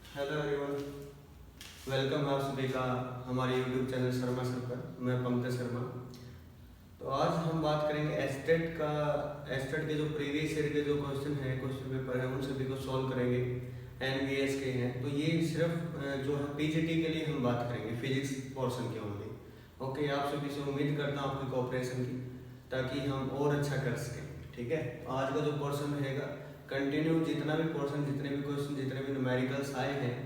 Hello everyone, welcome आप सभी का हमारे यूट्यूब चैनल शर्मा सर पर। मैं पंकज शर्मा। तो आज हम बात करेंगे एस्टेट के जो प्रीवियस ईयर के जो क्वेश्चन पेपर है उन सभी को सॉल्व करेंगे। एनवीएस के हैं तो ये सिर्फ जो है पीजीटी के लिए हम बात करेंगे, फिजिक्स पोर्शन के ओनली। ओके, आप सभी से उम्मीद करता हूँ आपकी कोऑपरेशन की, ताकि हम और अच्छा कर सकें। ठीक है, आज का जो पोर्शन रहेगा कंटिन्यू, जितना भी पोर्शन, जितने भी क्वेश्चन, जितने भी न्यूमेरिकल्स आए हैं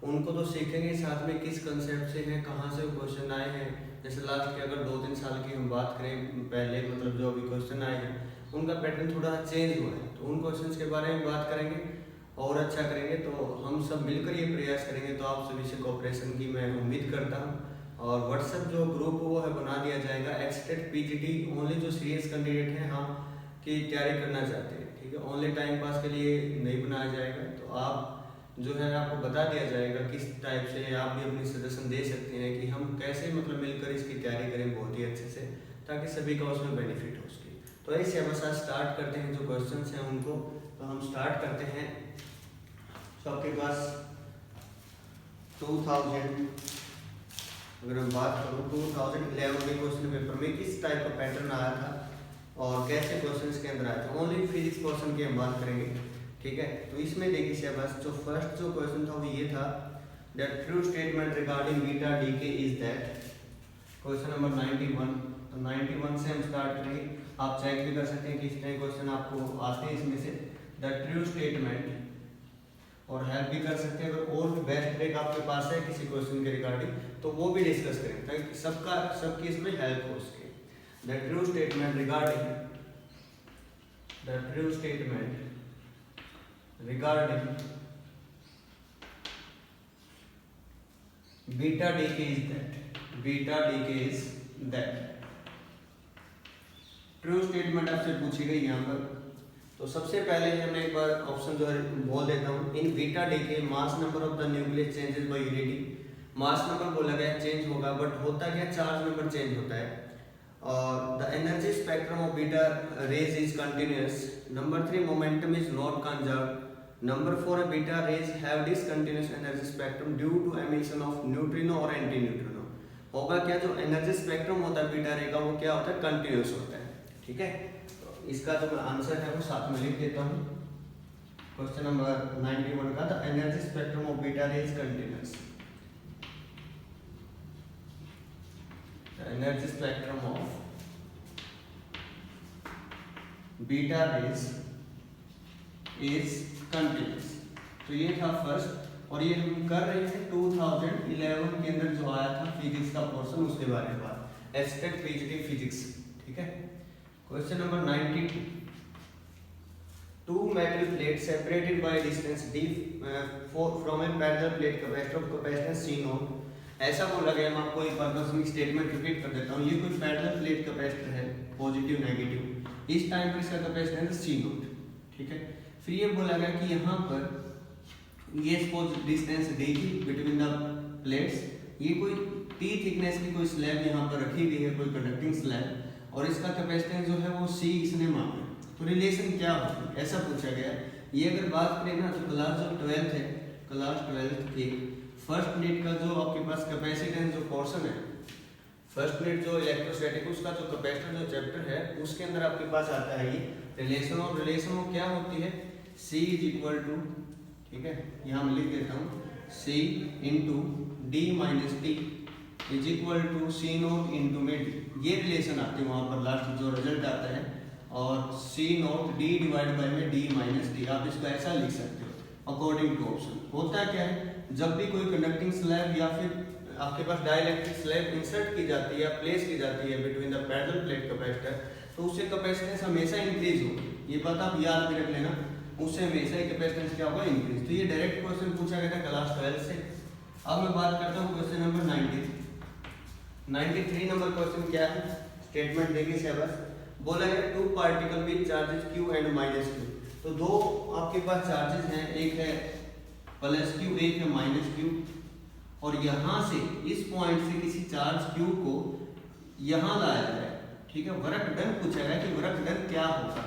उनको तो सीखेंगे, साथ में किस कंसेप्ट से हैं, कहाँ से क्वेश्चन आए हैं। जैसे लास्ट के अगर 2-3 साल की हम बात करें पहले, मतलब जो अभी क्वेश्चन आए हैं उनका पैटर्न थोड़ा चेंज हुआ है, तो उन क्वेश्चंस के बारे में बात करेंगे और अच्छा करेंगे। तो हम सब मिलकर ये प्रयास करेंगे। तो आप सभी से कोऑपरेशन की मैं उम्मीद करता हूँ। और व्हाट्सएप जो ग्रुप वो है बना दिया जाएगा, एस्टेट पीजीटी ओनली जो सीरियस कैंडिडेट हैं, हाँ, की तैयारी करना चाहते हैं। ठीक है, ओनली टाइम पास के लिए नहीं बनाया जाएगा। तो आप जो है आपको बता दिया जाएगा किस टाइप से आप भी अपनी सजेशन दे सकते हैं कि हम कैसे मतलब मिलकर इसकी तैयारी करें बहुत ही अच्छे से, ताकि सभी का उसमें बेनिफिट हो सके। तो ऐसे बस आज स्टार्ट करते हैं जो क्वेश्चंस हैं उनको। तो हम स्टार्ट करते हैं। तो आपके पास 2000, अगर मैं बात करूँ 2011 के क्वेश्चन पेपर में किस टाइप का पैटर्न आया था और कैसे क्वेश्चन के अंदर आए थे, ओनली फिजिक्स पोर्शन की हम बात करेंगे। ठीक है, तो इसमें देखिए बस जो फर्स्ट जो क्वेश्चन था वो ये था, that true statement regarding beta decay is that. Question number 91। तो 91 से हम स्टार्ट करेंगे। आप चेक भी कर सकते हैं कि कितने क्वेश्चन आपको आते हैं इसमें से। द ट्रू स्टेटमेंट, और हेल्प भी कर सकते हैं। अगर और भी बेस्ट ट्रिक आपके पास है किसी क्वेश्चन के रिगार्डिंग तो वो भी डिस्कस करें, ताकि सबकी इसमें हेल्प हो सके। The true statement regarding beta decay is that. True statement आपसे पूछी गई यहाँ पर। तो सबसे पहले मैं एक बार ऑप्शन जो है बोल देता हूँ। In beta decay mass number of the nucleus changes by unity. Mass number बोला गया चेंज होगा, बट होता क्या, चार्ज नंबर चेंज होता है। और the energy spectrum of beta rays is continuous. Number 3, momentum is not conserved. Number 4, beta raise have discontinuous energy spectrum due to emission of neutrino और anti neutrino. होगा क्या, जो energy spectrum होता है beta रे का वो क्या होता है, कंटिन्यूअस होता है। ठीक है, तो इसका जो आंसर है वो साथ में लिख देता हूँ। क्वेश्चन नंबर 91 का, the energy spectrum of beta ray is continuous. Energy spectrum of beta rays is continuous. तो ये था फर्स्ट, और ये हम कर रहे हैं 2011 के अंदर जो आया था फिजिक्स का पोर्शन, उसके बारे में बात, एस्टेट पीजीटी फिजिक्स। ठीक है, question number 92। Two metal plate separated by distance d from a parallel plate capacitor of capacitance C0। ऐसा बोला गया, मैं आपको एक बार बस स्टेटमेंट रिपीट कर देता हूँ। ये कोई पैरेलल प्लेट कैपेसिटर है, पॉजिटिव नेगेटिव, इस टाइम पर इसका कैपेसिटेंस C0। ठीक है, फिर ये बोला गया कि यहाँ पर ये सपोज डिस्टेंस डी थी बिटवीन द प्लेट्स। ये कोई टी थिकनेस की कोई स्लैब यहाँ पर रखी गई है, कोई कंडक्टिंग स्लैब, और इसका कैपेसिटेंस जो है वो C इसने मांगा। तो रिलेशन क्या होगी, ऐसा पूछा गया। ये अगर बात करें ना, तो क्लास जो 12th है, क्लास 12th के फर्स्ट यूनिट का जो आपके पास कैपेसिटेंस जो पोर्शन है, फर्स्ट यूनिट जो इलेक्ट्रोस्टैटिक, उसका जो कैपेसिटर जो चैप्टर है उसके अंदर आपके पास आता है ये रिलेशन। और रिलेशन वो क्या होती है, C इज इक्वल टू, ठीक है, यहाँ मैं लिख देता हूँ, C into D minus T is equal to C0 into में D। ये रिलेशन आती है वहाँ पर लास्ट जो रिजल्ट आता है। और C0 D डिवाइड बाई में D माइनस टी, आप इसको ऐसा लिख सकते हो अकॉर्डिंग टू ऑप्शन। होता क्या है, जब भी कोई कंडक्टिंग स्लैब या फिर आपके पास डाइलेक्ट्रिक स्लैब इंसर्ट की जाती है या प्लेस की जाती है between the parallel plate capacitor, तो उससे कैपेसिटेंस हमेशा इंक्रीज होगी। ये बात आप याद भी रख लेना, उससे हमेशा ही कैपेसिटेंस क्या होगा, इंक्रीज। तो ये डायरेक्ट क्वेश्चन पूछा गया था क्लास 12 से। अब मैं बात करता हूँ क्वेश्चन नंबर 93 नंबर क्वेश्चन क्या है, स्टेटमेंट देखिए से बस बोला गया two particle with charges q and minus q। तो दो आपके पास चार्जेस हैं, एक है प्लस q, एक है माइनस q, और यहाँ से इस पॉइंट से किसी चार्ज q को यहाँ लाया जाए। ठीक है, वर्क डन पूछा गया कि वर्क डन क्या होगा।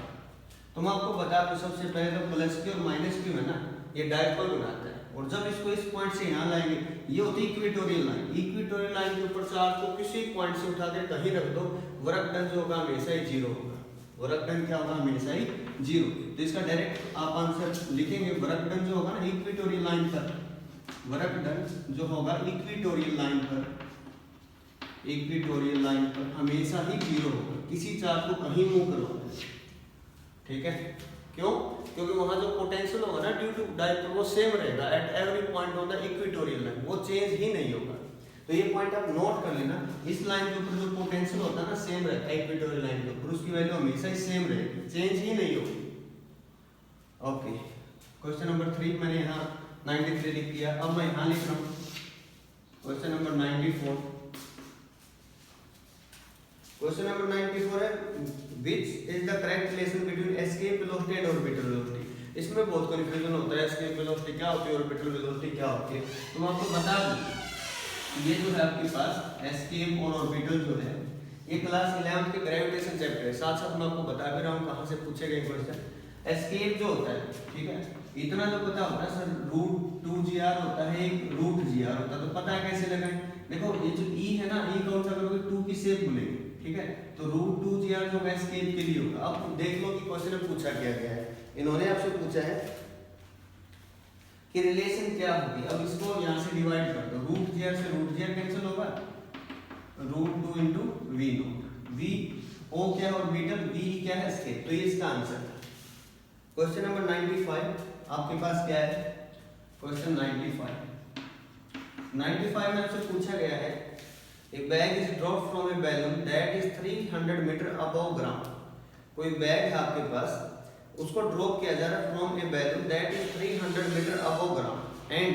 तो तो मैं आपको बता दूं सबसे पहले तो प्लस क्यू और माइनस क्यू है ना, ये डायपोल बनाता है, और जब इसको इस पॉइंट से यहाँ लाएंगे, ये होती है इक्वेटोरियल लाइन। इक्वेटोरियल लाइन के ऊपर चार्ज को किसी पॉइंट से उठा के कहीं रख दो, वर्क डन जो होगा हमेशा ही जीरो होगा। वर्क डन क्या होगा? हमेशा ही जीरो। तो इसका डायरेक्ट आप आंसर लिखेंगे, वर्क डन जो होगा ना इक्वेटोरियल लाइन पर, वर्क डन जो होगा इक्वेटोरियल लाइन पर, इक्वेटोरियल लाइन पर हमेशा ही जीरो होगा, किसी चार्ज को कहीं मूव करो, ठीक है। क्यों? क्योंकि वहां जो पोटेंशियल होगा ना ड्यू टू डायपोल वो सेम रहेगा at every point on the equatorial line, वो चेंज ही नहीं होगा। तो ये पॉइंट आप नोट कर लेना, इस लाइन के ऊपर जो पोटेंशियल होता है ना सेम रहता है इक्वेटोरियल लाइन के ऊपर, उसकी वैल्यू हमेशा ही सेम रहेगी, चेंज ही नहीं होगी। ओके, क्वेश्चन नंबर 3 मैंने यहाँ 93 लिख दिया। अब मैं यहाँ लिख रहा हूँ क्वेश्चन नंबर 94। क्वेश्चन नंबर 94 है which is the correct relation between escape velocity and orbital velocity. इसमें बहुत कंफ्यूजन होता है, एस्केप वेलोसिटी क्या होती है, ऑर्बिटल वेलोसिटी क्या होती है। तो मैं आपको बता दूं, ये जो है आपके पास एस्केप और ऑर्बिटल जो है ये क्लास 11 के ग्रेविटेशन चैप्टर है। साथ साथ मैं आपको बता भी रहा हूँ कहाँ से पूछे गए क्वेश्चन। एस्केप जो होता है, ठीक है, इतना जो पता होता है सर, √2gr होता है, एक √gr होता है, तो पता है कैसे लगाएं। देखो ये जो ई है ना, ई कौन सा करोगे, 2 की शेप मिलेगी, ठीक है, तो √2gr जो एस्केप के लिए होगा। अब देख लो कि क्वेश्चन में पूछा क्या गया है। इन्होंने आपसे पूछा है कि रिलेशन क्या होगी। अब इसको यहाँ से डिवाइड कर दो, √gr से √gr कैंसिल होगा, √2 × v0, v o क्या है ऑर्बिटल, v क्या है एस्केप, तो ये इसका आंसर है। क्वेश्चन नंबर 95 आपके पास क्या है, क्वेश्चन 95 में आपसे पूछा गया है a bag is drop from a balloon that is 300 metre above ground. कोई बैग है आपके पास, उसको ड्रॉप किया जा रहा है from a balloon that is 300 metre above ground and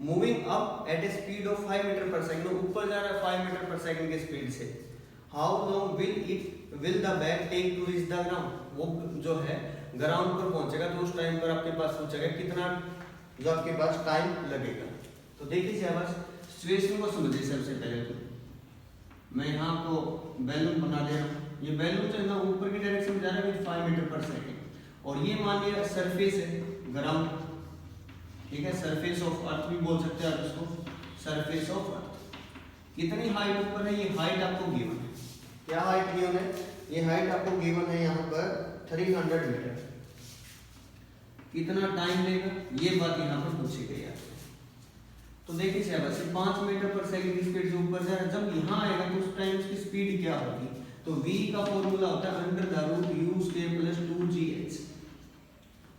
moving up at a speed of 5 metre per second. ऊपर जा रहा है 5 मीटर पर सेकंड की स्पीड से। How long will the bag take to reach the ground. वो जो है ground पर पहुंचेगा तो उस टाइम पर आपके पास पूछेगा कितना जो आपके पास टाइम लगेगा। तो देखिए बस सिचुएशन को समझिए। सबसे पहले तो मैं यहाँ आपको बैलून बना दे रहा हूँ। ये बैलून जो है ना ऊपर की डायरेक्शन में जा रहा है 5 मीटर पर सेकेंड, और ये मान लिया सरफेस है ग्राउंड, ठीक है, सरफेस ऑफ अर्थ भी बोल सकते हैं आप इसको, सरफेस ऑफ अर्थ। कितनी हाइट ऊपर है, ये हाइट आपको गिवन है। क्या हाइट गिवन है? ये हाइट आपको गिवन है यहाँ पर 300 मीटर। कितना टाइम लेगा ये बात यहाँ पर पूछी गई है। तो देखिए शायद 5 मीटर पर सेकंड की स्पीड से ऊपर जा रहा है, जब यहाँ आएगा तो उस टाइम उसकी स्पीड क्या होगी, तो v का फॉर्मूला होता है √u² + 2gh।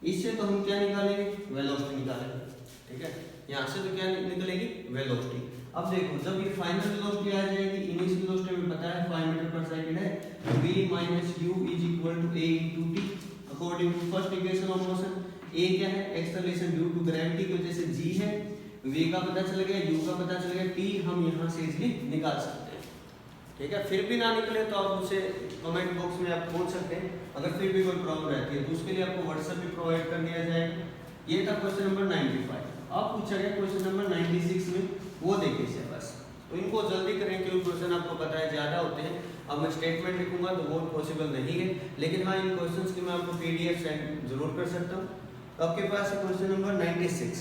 इससे तो हम क्या निकालेंगे, वेलोसिटी निकालेंगे, ठीक है। यहाँ से तो क्या निकलेगी, वेलोसिटी। अब देखो जब ये फाइनल वेलोसिटी आ जाएगी, इनिशियल वेलोसिटी में पता है 5 मीटर पर सेकंड है, v - u = a × t according to first equation of motion. a क्या है, एक्सेलरेशन ड्यू टू ग्रेविटी की वजह से g है, v का पता चल गया, u का पता चल गया, t हम यहाँ से इजीली निकाल सकते हैं, ठीक है। फिर भी ना निकले तो आप मुझसे कमेंट बॉक्स में आप पूछ सकते हैं, अगर फिर भी कोई प्रॉब्लम रहती है तो उसके लिए आपको व्हाट्सएप भी प्रोवाइड कर दिया जाएगा। ये था क्वेश्चन नंबर 95। अब पूछा गया क्वेश्चन नंबर 96 में, वो देखिए बस। तो इनको जल्दी करें क्योंकि क्वेश्चन आपको पता है ज़्यादा होते हैं। अब मैं स्टेटमेंट लिखूंगा तो वो पॉसिबल नहीं है, लेकिन हाँ इन क्वेश्चंस की मैं आपको PDF सेंड जरूर कर सकता हूँ। तो आपके पास है क्वेश्चन नंबर 96।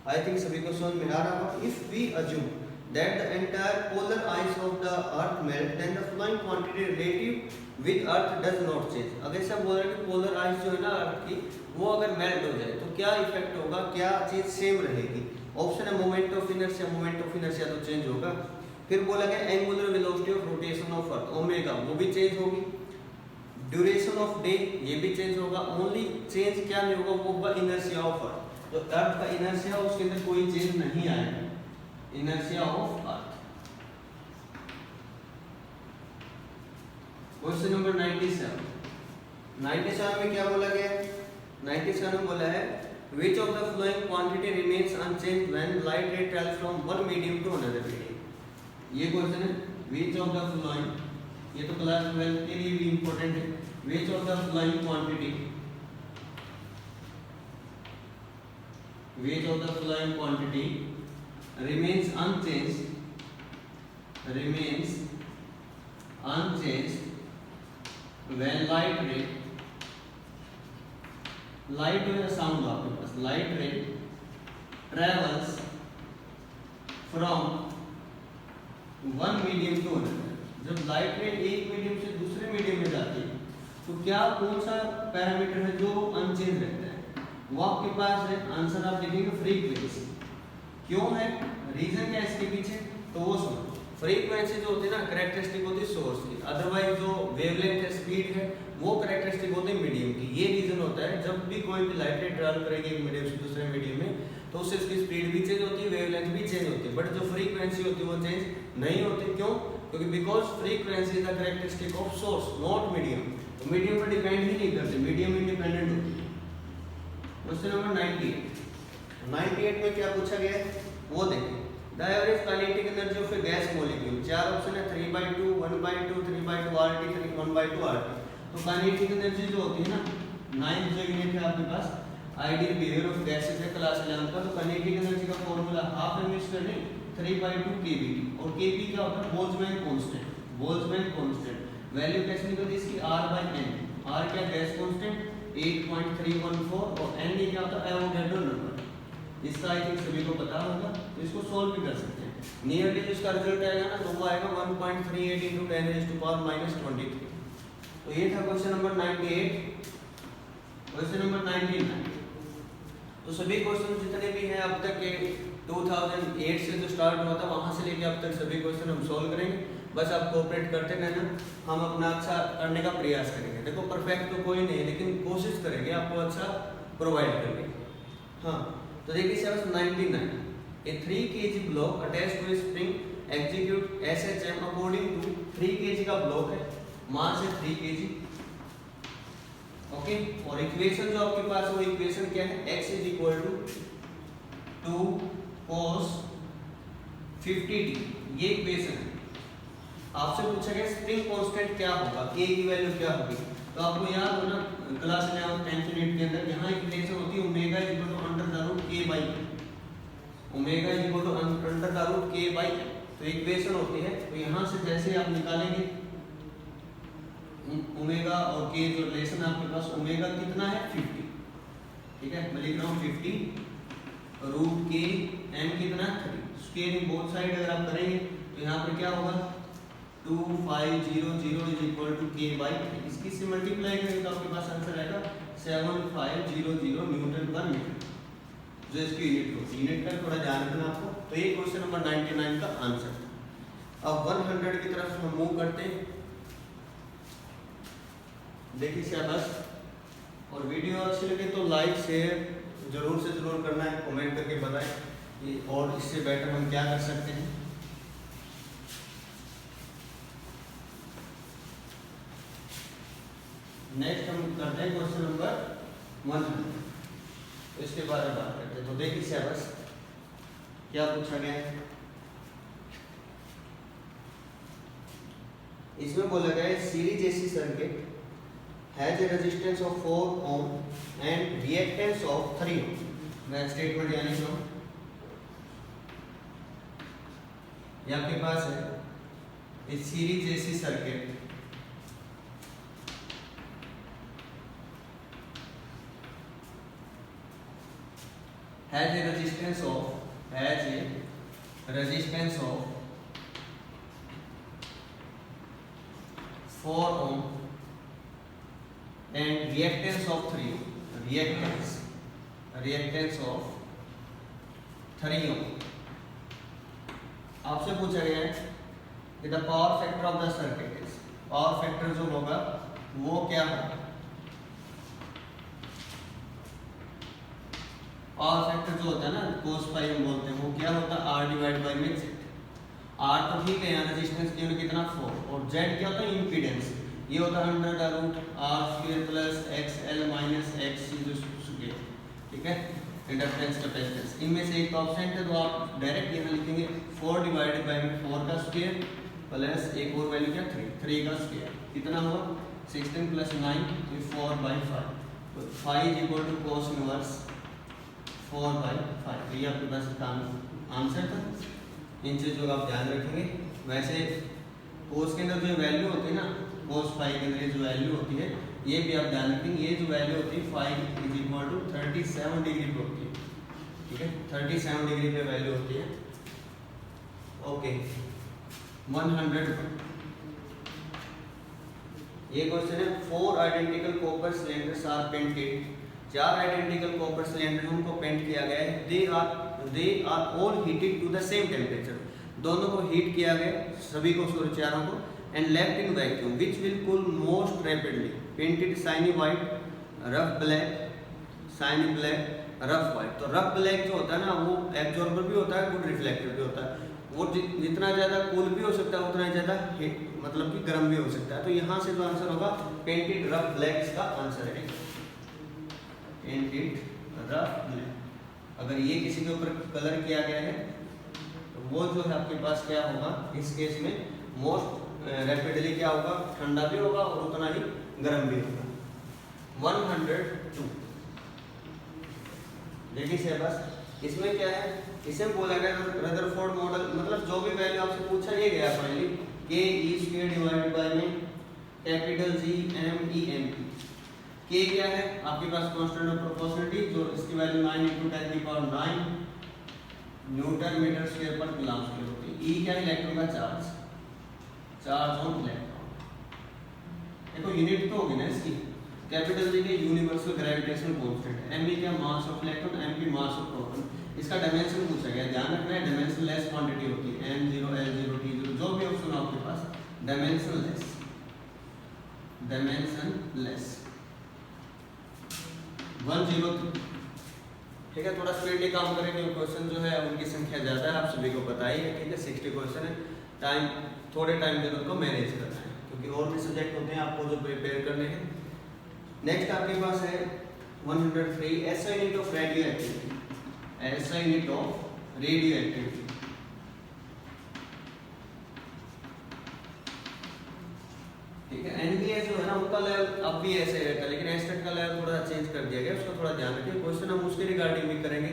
आई थिंक सभी को समझ में आ रहा होगा। If we assume that the entire polar ice of the earth melt, then the flowing quantity relative with earth does not change। अगर सब बोल रहे हैं कि पोलर आइस जो है ना अर्थ की, वो अगर मेल्ट हो जाए तो क्या इफेक्ट होगा, क्या चीज सेम रहेगी। ऑप्शन है moment of inertia, moment of inertia तो चेंज होगा। फिर बोला गया angular velocity of rotation of earth omega, वो भी चेंज होगी। ड्यूरेशन ऑफ डे ये भी चेंज होगा। ओनली चेंज क्या नहीं होगा, वो होगा इनर्शिया ऑफ अर्थ। जो अर्थ का इनर्शिया उसके अंदर कोई चेंज नहीं आएगा, inertia of earth. Question number 97 में क्या बोला गया, 97 में बोला है which of the flowing quantity remains unchanged when light ray travels from one medium to another medium। ये क्वेश्चन है which of the flowing, ये तो क्लास 12 के लिए भी इंपॉर्टेंट है। which of the flowing quantity, which of the flowing quantity remains unchanged when light ray light way sound आपके पास, light ray travels from one medium to another. जब light ray एक मीडियम से दूसरे मीडियम में जाती है तो क्या कौन सा पैरामीटर है जो अनचेंज रहता है, वो आपके पास है। आंसर आप लिखेंगे फ्रीक्वेंसी। क्यों है, रीजन क्या है इसके पीछे, तो वो सुनो। फ्रीक्वेंसी जो होती है ना कैरेक्टरिस्टिक होती है सोर्स की, अदरवाइज जो वेवलेंथ है स्पीड है वो कैरेक्टरिस्टिक होती है मीडियम की। ये रीजन होता है जब भी कोई भी लाइट रे ट्रैवल करेगी एक मीडियम से दूसरे मीडियम में तो उससे उसकी स्पीड भी चेंज होती है, वेवलेंथ भी चेंज होती है, बट जो फ्रीक्वेंसी होती है वो चेंज नहीं होती। क्यों, क्योंकि because frequency is the characteristic of source not medium. तो मीडियम पर डिपेंड ही नहीं करते, मीडियम इंडिपेंडेंट होती है। क्वेश्चन नंबर 98 में क्या पूछा गया है वो देखें। The average kinetic energy of A gas molecule, चार ऑप्शन है 3/2, 1/2, 3/2 RT, 1/2 RT। तो काइनेटिक एनर्जी जो होती है ना, 9th जो यूनिट है आपके पास आइडियल बिहेवियर ऑफ गैसेस है क्लास 11 का। तो काइनेटिक एनर्जी का फॉर्मूला हाफ एम स्क्वायर नहीं 3/2 kBT, और kB क्या होता है, Boltzmann constant. Boltzmann constant value कैसे निकलती है इसकी, R/n। R क्या, गैस कांस्टेंट 8.314, और n क्या होता है, एवोगैड्रो नंबर। इसका आई थिंक सभी को पता होगा, तो इसको सोल्व भी कर सकते हैं। नियरली जो इसका रिजल्ट आएगा ना तो वो आएगा 1.38 × 10⁻⁻23। तो ये था क्वेश्चन नंबर 98। Question number 99। तो सभी क्वेश्चन जितने भी हैं अब तक के 2008 से जो स्टार्ट हुआ था वहां से लेके अब तक सभी क्वेश्चन हम सोल्व करेंगे। बस आप कोऑपरेट करते रहना, हम अपना अच्छा करने का प्रयास करेंगे। देखो परफेक्ट तो कोई नहीं है, लेकिन कोशिश करेंगे आपको अच्छा प्रोवाइड करने की। हाँ, तो देखिए sir 99, A 3 kg block attached to a spring execute SHM according to 3 kg का ब्लॉक है, मास है 3 kg। ओके, और इक्वेशन जो आपके पास वो इक्वेशन क्या है, x = 2 cos 50t, ये इक्वेशन है। आपसे पूछा गया स्प्रिंग कांस्टेंट क्या होगा, k की वैल्यू क्या होगी। तो आपको याद हो ना क्लास 11 10th यूनिट के अंदर यहाँ इक्वेशन होती है ओमेगा =√k/m, ओमेगा =√k/m। तो इक्वेशन होती है, तो यहाँ से जैसे आप निकालेंगे ओमेगा और k जो रिलेशन आपके पास, ओमेगा कितना है 50, ठीक है, मैं लिख रहा हूँ 50 √k, m कितना 3, स्क्वायरिंग बोथ साइड अगर आप करेंगे तो यहाँ पर क्या होगा 2500 = k/3। इसकी से मल्टीप्लाई करेंगे तो आपके पास आंसर आएगा 7500 Nm/m, जो इसकी यूनिट होती है। यूनिट का थोड़ा ध्यान रखना आपको। तो ये क्वेश्चन नंबर 99 का आंसर। अब 100 की तरफ हम मूव करते हैं। देखिए शाबाश, और वीडियो अच्छी लगे तो लाइक शेयर जरूर से जरूर करना है, कमेंट करके बताएं कि और इससे बेटर हम क्या कर सकते हैं। नेक्स्ट हम करते हैं क्वेश्चन नंबर 100, तो इसके बारे में बात करते हैं। तो देखिए शाबाश क्या पूछा गया है, इसमें बोला गया है series AC circuit has a resistance of 4 ohm and reactance of 3 ohm। मैं स्टेटमेंट यानी कि ये आपके पास है इस series AC circuit has a resistance of 4 ohm and reactance of 3 ohm, reactance of 3 ohm। आपसे पूछा गया है कि the power factor of the circuit is, power factor जो होगा वो क्या होगा। पावर फैक्टर जो होता है ना cos phi हम बोलते हैं, वो क्या होता है R/z। R तो ठीक है, यहाँ रेजिस्टेंस की यूनिट कितना 4, और Z क्या होता है इम्पीडेंस, ये होता है 100√r² + xl - xc², ठीक है, इंडक्टेंस कैपेसिटेंस। इनमें से एक ऑप्शन है तो आप डायरेक्ट यहाँ लिखेंगे 4/4 का स्क्वायर प्लस एक और वैल्यू क्या 3 का स्क्वायर, कितना हुआ 16 + 9 तो 4/5, तो phi = cos इनवर्स 4/5। तो ये आपके पास का आंसर था। इन चीज़ों का आप ध्यान रखेंगे। वैसे कोस के अंदर जो वैल्यू होती है ना, cos phi के अंदर जो वैल्यू होती है ये भी आप ध्यान रखेंगे, ये जो वैल्यू होती है phi is equal to 37 degree पे होती है, ठीक है, 37 डिग्री पे वैल्यू होती है। ओके 100 ये क्वेश्चन है 4 identical copper cylinders are painted, 4 identical copper cylinder उनको पेंट किया गया है। They are all heated to the same temperature, दोनों को हीट किया गया, सभी को, सॉरी चारों को, and left in vacuum which will cool most rapidly. Painted shiny white, rough black, shiny black, rough white. तो रफ ब्लैक जो होता है ना वो एब्जॉर्बर भी होता है, गुड रिफ्लेक्टर भी होता है, वो जितना ज़्यादा कूल भी हो सकता है उतना ज़्यादा मतलब कि गर्म भी हो सकता है। तो यहाँ से जो आंसर होगा पेंटेड रफ ब्लैक का आंसर है, पेंटेड रफ ब्लैक। अगर ये किसी के ऊपर कलर किया गया है तो वो जो है आपके पास क्या होगा, इस केस में मोस्ट रैपिडली क्या होगा, ठंडा भी होगा और उतना ही गर्म भी होगा। 102 देखिए से बस इसमें क्या है, इसे बोला गया रदरफोर्ड मॉडल, मतलब जो भी वैल्यू आपसे पूछा ये गया finally K E square divided by में capital G M E N P. K क्या है आपके पास कांस्टेंट ऑफ प्रोपोर्शनलिटी, जो इसकी वैल्यू 9 × 10⁹ न्यूटन मीटर स्क्वायर पर कूलम्ब स्क्वायर होती है। ई क्या है, इलेक्ट्रॉन का चार्ज, चार्ज ऑन इलेक्ट्रॉन। देखो यूनिट तो होगी ना इसकी, कैपिटल जी के universal gravitational constant, M E क्या mass of electron, M P mass of proton. इसका डायमेंशन पूछा गया, ध्यान रखना है डायमेंशन लेस क्वांटिटी होती है, m0 l0 t0 जो भी ऑप्शन आपके पास डायमेंशन लेस, डायमेंशन लेस। 103 ठीक है, थोड़ा स्पीडली काम करेंगे, क्वेश्चन जो है उनकी संख्या ज़्यादा है, आप सभी को पता ही है, ठीक है, 60 क्वेश्चन है, टाइम थोड़े टाइम में उनको मैनेज करना है क्योंकि और भी सब्जेक्ट होते हैं आपको जो प्रिपेयर करने हैं। नेक्स्ट आपके पास है 103 SI unit of radio activity, SI unit of radio activity. ठीक है, NBS जो है ना उनका लेवल अब भी ऐसे रहता है, लेकिन एस्टेट का लेवल थोड़ा चेंज कर दिया गया, उसका थोड़ा ध्यान रखिए। क्वेश्चन हम उसके रिगार्डिंग भी करेंगे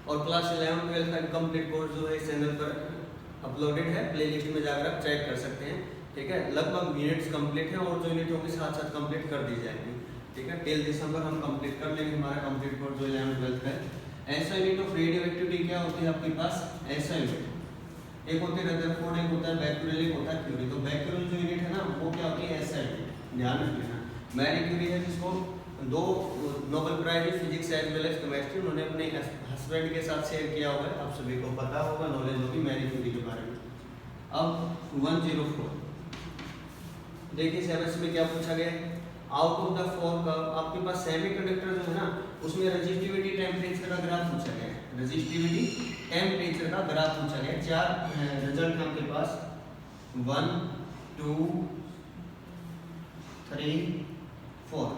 और क्लास 11-12 का कंप्लीट कोर्स जो है इस चैनल पर अपलोडेड है, प्लेलिस्ट में जाकर आप चेक कर सकते हैं। ठीक है, लगभग यूनिट्स कंप्लीट है और जो यूनिट होगी साथ साथ कंप्लीट कर दी जाएगी। ठीक है, टिल दिसंबर हम कंप्लीट कर लेंगे हमारा कंप्लीट कोर्स जो 11-12 का है। ऐसा यूनिट ऑफ रेडियो एक्टिविटी क्या होती है आपके पास, ऐसा यूनिट एक होती है रदरफोर्ड, एक होता है बैक्यूरेल, एक होता है क्यूरी। तो बैक्यूरेल जो यूनिट है ना वो क्या होती है, ऐसा यूनिट, ध्यान रख लेना। मैरी क्यूरी है जिसको 2 Nobel prize physics as well as chemistry उन्होंने अपने हस्बैंड के साथ शेयर किया हुआ है, आप सभी को पता होगा, नॉलेज होगी मैरी क्यूरी के बारे में। अब 104 देखिए सेवेंस में क्या पूछा गया है, out of the four curve आपके पास सेमीकंडक्टर जो है ना उसमें रेजिस्टिविटी टेम्परेचर का ग्राफ पूछा गया है, रेजिस्टिविटी टेम्परेचर का ग्राफ पूछा गया है। 4 रिजल्ट है आपके पास 1 2 3 4।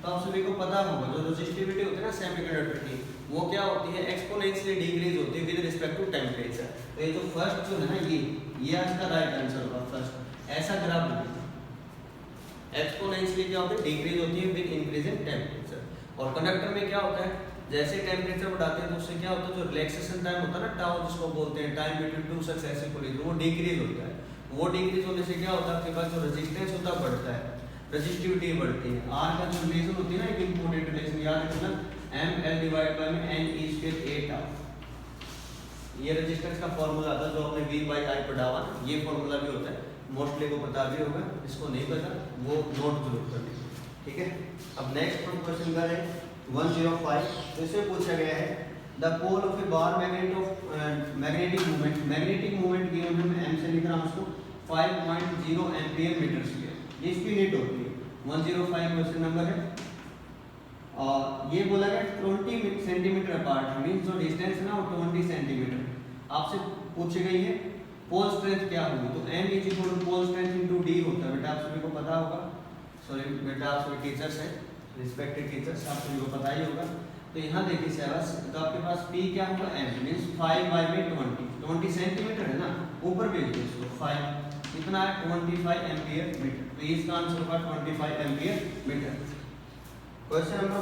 तो आप सभी को पता होगा जो रेजिस्टिविटी होती है ना सेमीकंडक्टर की वो क्या होती है, एक्सपोनेंशियली डिक्रीज होती है विद रिस्पेक्ट टू टेम्परेचर। तो ये जो फर्स्ट जो है ना ये आज का राइट आंसर होगा। फर्स्ट ऐसा ग्राफ होगा, एक्सपोनेंशियली क्या होती है, डिक्रीज होती है विद इंक्रीज इन टेम्परेचर। और कंडक्टर में क्या होता है, जैसे टेम्परेचर बढ़ाते हैं तो उससे क्या होता है, जो रिलैक्सेशन टाइम होता है ना टाउ जिसको बोलते हैं, time between two successive collision, वो डिक्रीज होता है। वो डिक्रीज होने से क्या होता है, आपके पास जो रेजिस्टेंस होता है बढ़ता है, रेजिस्टिविटी बढ़ती है। आर का जो रिलेशन होती है ना एक इंपॉर्टेंट रिलेशन याद रखना, ml डिवाइड बाय में n e square a tau. ये रेजिस्टेंस का फार्मूला था जो आपने v/i पढ़ा हुआ, ये फार्मूला भी होता है, मोस्टली को पता भी होगा, इसको नहीं पता वो नोट जरूर कर लीजिए। ठीक है, अब नेक्स्ट हम क्वेश्चन कर रहे हैं 105। तो इसमें पूछा गया है the pole of a bar magnetic movement given है, मैं m से लिख रहा हूं उसको 5.0 एम्पीयर मीटर स्क्वायर, इसकी यूनिट होती है। 105 क्वेश्चन नंबर है और ये बोला गया 20 सेंटीमीटर अपार्ट, मींस जो डिस्टेंस है ना वो 20 सेंटीमीटर आपसे पूछी गई है। पोल स्ट्रेंथ क्या होगी, तो m is equal to pole strength into d होता है, बेटा आप सभी को पता होगा, सॉरी बेटा आप सभी टीचर्स हैं, रिस्पेक्टेड टीचर्स, आप सभी को पता ही होगा। तो यहाँ देखिए सेवास, तो आपके पास p क्या होगा, m मींस 5/20 सेंटीमीटर है ना, ऊपर भेज दो इसको 5 इतना है 25 एम्पीयर मीटर, तो इसका आंसर होगा 25 एम्पीयर मीटर। क्वेश्चन नंबर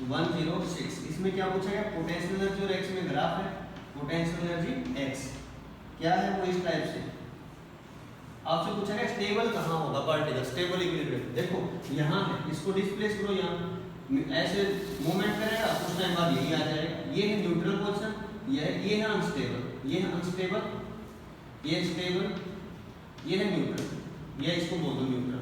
106 इसमें क्या पूछा गया, पोटेंशियल एनर्जी और x में ग्राफ है, पोटेंशियल एनर्जी x क्या है वो इस टाइप से आपसे पूछा गया स्टेबल कहाँ होगा पार्टिकल, स्टेबल इक्विलिब्रियम। देखो यहाँ है, इसको डिस्प्लेस करो, यहाँ ऐसे मूवमेंट करेगा, कुछ टाइम बाद यही आ जाएगा। ये है न्यूट्रल पोजीशन, ये है अनस्टेबल, ये है अनस्टेबल, ये स्टेबल, ये है न्यूट्रल, ये इसको बोल दो न्यूट्रल।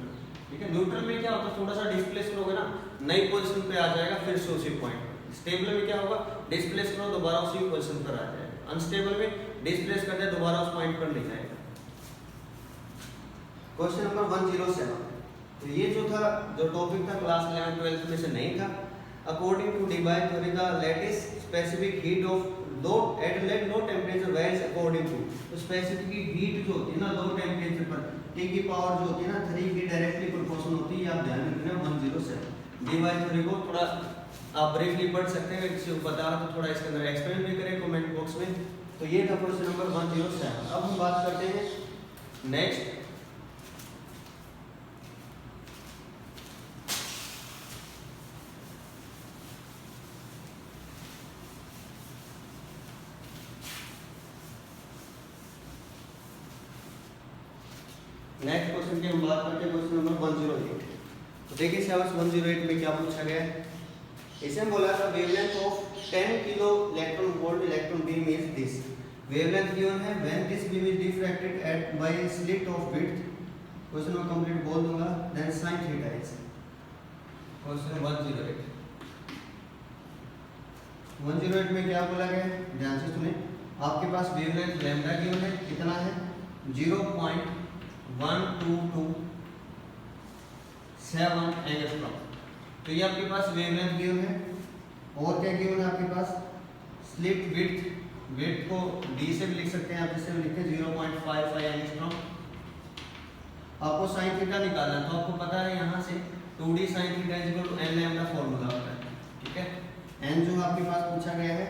ठीक है, न्यूट्रल में क्या होता है, थोड़ा सा डिस्प्लेस करोगे ना, नई पोजीशन पे आ जाएगा, फिर से उसी पॉइंट। स्टेबल में क्या होगा, डिस्प्लेस करो दोबारा उसी पोजीशन पर आ जाएगा। अनस्टेबल में डिस्प्लेस कर दे दोबारा उस पॉइंट पर नहीं जाएगा। क्वेश्चन नंबर 107, तो ये जो था, जो टॉपिक था क्लास 11 12 में से नहीं था। According to Debye theory the latest specific heat of low at low temperature varies according to, तो स्पेसिफिक हीट जो होती है ना लो टेम्परेचर पर, टी की पावर जो होती है ना 3 की डायरेक्टली प्रोपोर्शनल होती है। आप ध्यान रखना 107 डीबाई थ्योरी को थोड़ा आप ब्रीफली पढ़ सकते हैं, किसी को पता है तो थोड़ा इसके अंदर एक्सप्लेन भी करें कमेंट बॉक्स में। तो ये था क्वेश्चन नंबर 107। अब हम बात करते हैं नेक्स्ट, क्वेश्चन की हम बात करते हैं क्वेश्चन नंबर 108। तो देखिए सिलेबस 108 में क्या पूछा गया है। इसे बोला था wavelength of 10 kilo electron volt electron beam is this. Wavelength given है when this beam is diffracted at by slit of width. Question में कंप्लीट बोल दूंगा, then sin theta is. Question 108 में क्या बोला गया है, ध्यान से सुने। आपके पास वेवलेंथ लैम्डा गिवन है, कितना है 0.1227 एंगस्ट्रॉम। तो ये आपके पास वेवलेंथ गिवन है, और क्या गिवन है आपके पास, स्लिट विड्थ, विड्थ को d से भी लिख सकते हैं आप, जिससे भी लिखते हैं 0.55 एंगस्ट्रॉम। आपको sin थीटा निकालना है, तो आपको पता है यहाँ से 2d sin theta n lambda formula होता है। ठीक है, n जो आपके पास पूछा गया है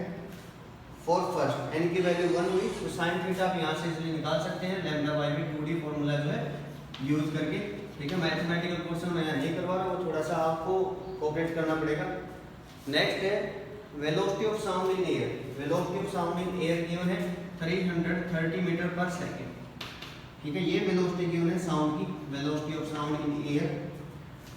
फॉर फर्स्ट, n की वैल्यू 1 हुई, तो sin थीटा आप यहाँ से इसलिए निकाल सकते हैं लैम्डा बाय भी 2d फॉर्मूला जो है यूज करके। ठीक है, मैथमेटिकल क्वेश्चन मैं यहाँ नहीं करवा रहा, वो थोड़ा सा आपको कोऑपरेट करना पड़ेगा। नेक्स्ट है velocity of sound in air. Velocity of sound in air given है 330 मीटर पर सेकंड। ठीक है, ये वेलोसिटी गिवन है साउंड की, velocity of sound in air.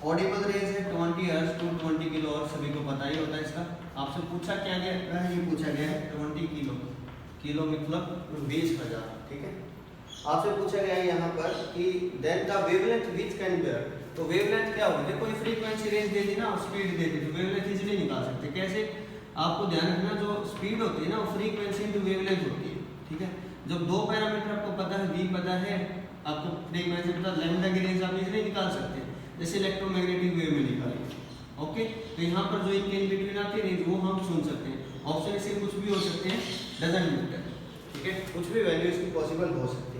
Audible range है 20 हर्ट्ज टू 20 किलो हर्ट्ज, सभी को पता ही होता है इसका। आपसे पूछा क्या गया है, ये पूछा गया है 20 किलो, किलो मतलब 20,000। ठीक है, आपसे पूछा गया है यहाँ पर कि then the wavelength which can be, तो वेवलेंथ क्या होगी, कोई फ्रीक्वेंसी रेंज दे दी ना, स्पीड दे दी, तो वेवलेंथ इजीली निकाल सकते हैं। कैसे, आपको ध्यान रखना जो स्पीड होती है ना वो फ्रीक्वेंसी इनटू वेवलेंथ होती है। ठीक है, जब दो पैरामीटर आपको पता है, v पता है, आपको फ्रीक्वेंसी पता, लैम्डा की रेंज आप इजीली निकाल सकते हैं, जैसे इलेक्ट्रोमैग्नेटिक वेव में निकालेंगे। ओके, तो यहाँ पर जो इनके इन बिटवीन आती है रेंज वो हम सुन सकते हैं। ऑप्शन इससे कुछ भी हो सकते हैं, डजंट मैटर। ठीक है, कुछ भी वैल्यू इसकी पॉसिबल हो सकती है।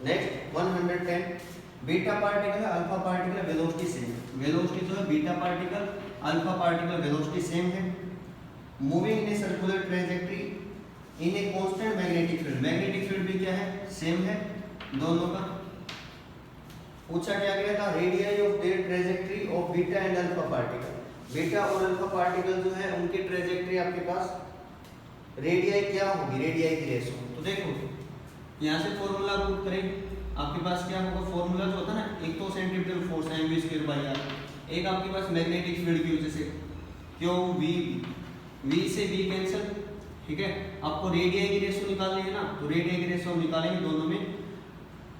नेक्स्ट 110, बीटा पार्टिकल है अल्फा पार्टिकल वेलोसिटी सेम है। वेलोसिटी जो है beta particle alpha particle velocity same है। Moving in a circular trajectory in a constant magnetic field. Magnetic field भी क्या है, सेम है दोनों का। पूछा क्या गया था, radius of their trajectory of beta and alpha particle. Beta और अल्फा पार्टिकल जो है उनकी ट्रैजेक्टरी आपके पास रेडियस क्या होगी, रेडियस की रेशो। तो देखो यहाँ से फॉर्मूला पुट करें, आपके पास क्या होगा, फॉर्मूला जो होता है ना, एक तो सेंट्रीफ्यूगल फोर्स है mv²/r, एक आपके पास मैग्नेटिक फील्ड की वजह से क्यों v से v कैंसिल। ठीक है, आपको रेडियस की रेशो निकालनी है ना, तो रेडियस की रेशो निकालेंगे दोनों में।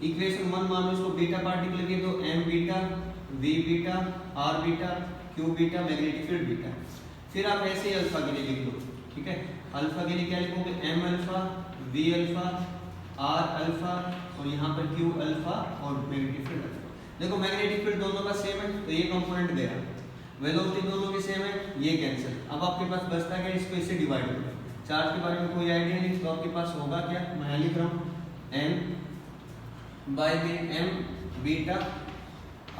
इक्वेशन 1 मान लो इसको बीटा पार्टिकल के, तो m beta v beta r beta q beta magnetic field beta. फिर आप ऐसे ही अल्फा के लिए लिख लो। ठीक है, अल्फा के लिए क्या लिखोगे, m alpha v alpha r alpha और यहाँ पर q अल्फा और मैग्नेटिक फील्ड अल्फा। देखो मैग्नेटिक फील्ड दोनों का सेम है, तो ये कंपोनेंट गया, वेलोसिटी दोनों की सेम है, ये कैंसिल। अब आपके पास बचता क्या, इसको इससे डिवाइड होगा। चार्ज के बारे में कोई आइडिया नहीं, तो आपके पास होगा क्या, मैं लिख रहा हूँ m by m beta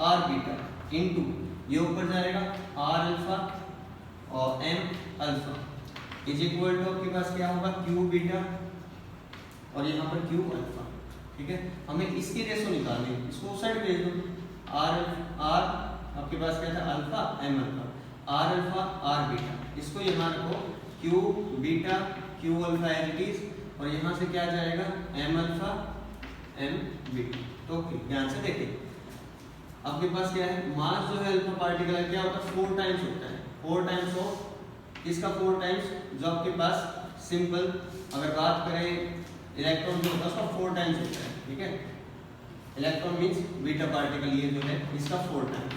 r beta into ये ऊपर जाएगा r अल्फा और m alpha is equal to आपके पास क्या होगा, q बीटा और यहाँ पर q अल्फा। ठीक है, हमें इसकी रेशो निकालनी है, इसको उस साइड भेज दो। r आपके पास क्या था, alpha m alpha, r alpha r beta, इसको यहाँ रखो q beta q alpha as it is, और यहाँ से क्या जाएगा m अल्फा mv। तो ध्यान से देखिए, आपके पास क्या है, मास जो है अल्फा पार्टिकल है क्या होता है, 4 टाइम्स होता है, 4 टाइम्स ऑफ इसका 4 टाइम्स जो आपके पास सिंपल अगर बात करें इलेक्ट्रॉन जो होता है उसका 4 टाइम्स होता है, ठीक है। इलेक्ट्रॉन मींस बीटा पार्टिकल, ये जो है इसका 4 टाइम्स।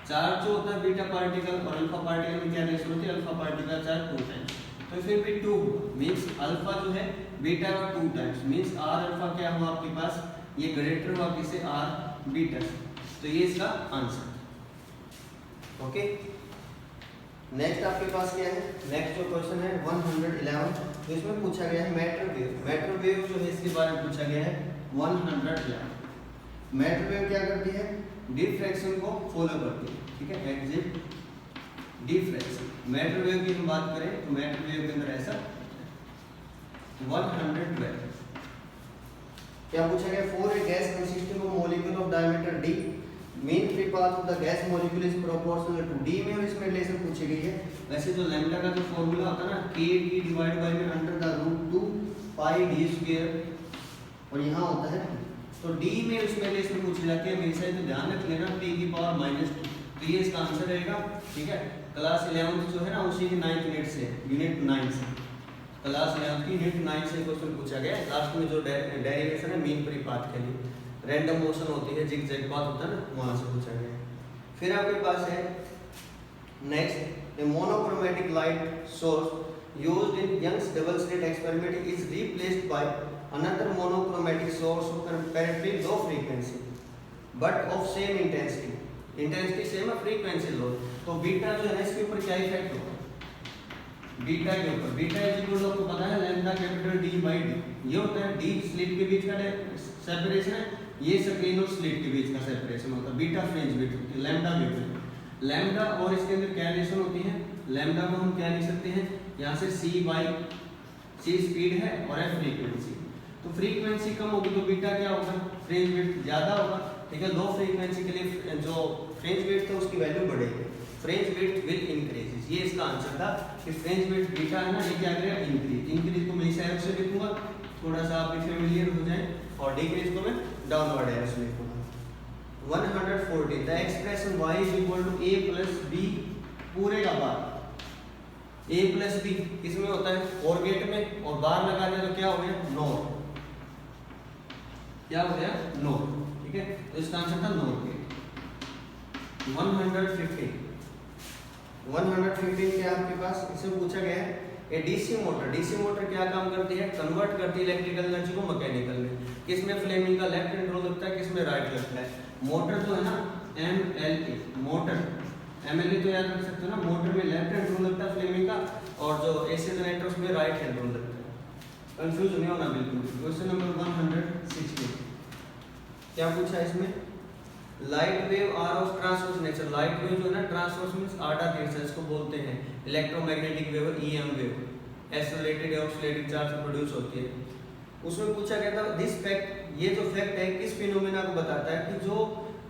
चार्ज जो होता है बीटा पार्टिकल और अल्फा पार्टिकल में क्या रेशियो होती है, अल्फा पार्टिकल चार्ज 2 टाइम्स, तो फिर भी 2 मींस अल्फा जो है बीटा का 2 टाइम्स, मींस आर अल्फा क्या हुआ आपके पास, ये ग्रेटर हुआ किससे, आर बीटा से। तो ये इसका आंसर। ओके, नेक्स्ट आपके पास क्या है, नेक्स्ट जो क्वेश्चन है 111, तो इसमें पूछा गया है मैटर वेव। मैटर वेव जो है इसके बारे में पूछा गया है 111। मैटर वेव क्या करती है, डिफ्रैक्शन को फॉलो करती है, ठीक है, एग्जिट डिफ्रैक्शन। मैटर वेव की हम बात करें तो मैटर वेव के अंदर ऐसा 112 क्या पूछा गया, for a gas consisting of molecule of diameter d mean free path of the gas molecule is proportional to d में, और इसमें रिलेशन पूछी गई है। वैसे जो लैम्डा का जो फार्मूला होता है ना, kd डिवाइड बाय में under the root 2 pi d square, और यहाँ होता है तो d में उसमें रिलेशन पूछी जाती है हमेशा, तो ध्यान रख लेना t की पावर -2, तो ये इसका आंसर रहेगा, ठीक है। क्लास 11 जो है ना उसी की 9th यूनिट से, यूनिट 9 से, क्लास 11 की यूनिट 9 से क्वेश्चन पूछा गया। लास्ट में जो डेरिवेशन है मीन फ्री पाथ के लिए, रैंडम मोशन होती है, जिगजैग पाथ होता है ना, वहां से पूछा गया। फिर आपके पास है next, a monochromatic light source used in Young's double slit experiment is replaced by another monochromatic source of comparatively low frequency but of same intensity, intensity same है, फ्रीक्वेंसी लो। तो बीटा जो है इसके ऊपर क्या इफेक्ट होगा, beta के ऊपर, बीटा इज इक्वल टू, आपको पता है lambda capital D by D, ये होता है D स्लिट के बीच का सेपरेशन है, ये स्क्रीन और स्लिट के बीच का सेपरेशन होता है, बीटा फ्रिंज विड्थ होती है, लैम्डा विड्थ। लैम्डा और इसके अंदर क्या रिलेशन होती है, लैम्डा को हम क्या लिख सकते हैं, यहाँ से c बाय c स्पीड है और f फ्रीक्वेंसी, तो फ्रीक्वेंसी कम होगी तो बीटा क्या होगा, फ्रिंज विड्थ ज्यादा होगा, ठीक है। लो फ्रीक्वेंसी के लिए जो फ्रिंज विड्थ है उसकी वैल्यू बढ़ेगी, फ्रिंज विड्थ विल इंक्रीज, ये इसका आंसर था कि फ्रिंज विड्थ बीटा है ना, ये क्या करेगा, इंक्रीज। इंक्रीज को मैं इस एरो से लिखूंगा, थोड़ा सा आप भी फेमिलियर हो जाए, और डिक्रीज को मैं डाउनवर्ड एरो से लिखूंगा। 140 the expression y is equal to a plus b पूरे का बार, a प्लस b किसमें होता है, और गेट में, और बार लगा दिया तो क्या हो गया, नॉट, क्या हो गया, नॉट, ठीक है। तो इसका आंसर था नॉट गेट। 115 क्या आपके पास, इसे पूछा गया है ए डीसी मोटर, डीसी मोटर क्या काम करती है, कन्वर्ट करती है इलेक्ट्रिकल एनर्जी को मैकेनिकल में। किसमें फ्लेमिंग का लेफ्ट हैंड रूल लगता है, किसमें राइट लगता है। मोटर जो है ना MLE, मोटर MLE तो याद रख सकते हो ना, मोटर में लेफ्ट हैंड रूल लगता है फ्लेमिंग का, और जो एसी जनरेटर उसमें राइट हैंड रूल लगता है, कंफ्यूज नहीं होना बिल्कुल। क्वेश्चन नंबर 160 क्या पूछा इसमें, light wave are of transverse nature, light wave जो है ना ट्रांसवर्स मींस आधा तिरछा, इसको बोलते हैं electromagnetic wave, EM wave, accelerated या ऑसिलेटिंग चार्ज से प्रोड्यूस होती है। उसमें पूछा गया था दिस फैक्ट, ये जो फैक्ट है किस फिनोमेना को बताता है कि जो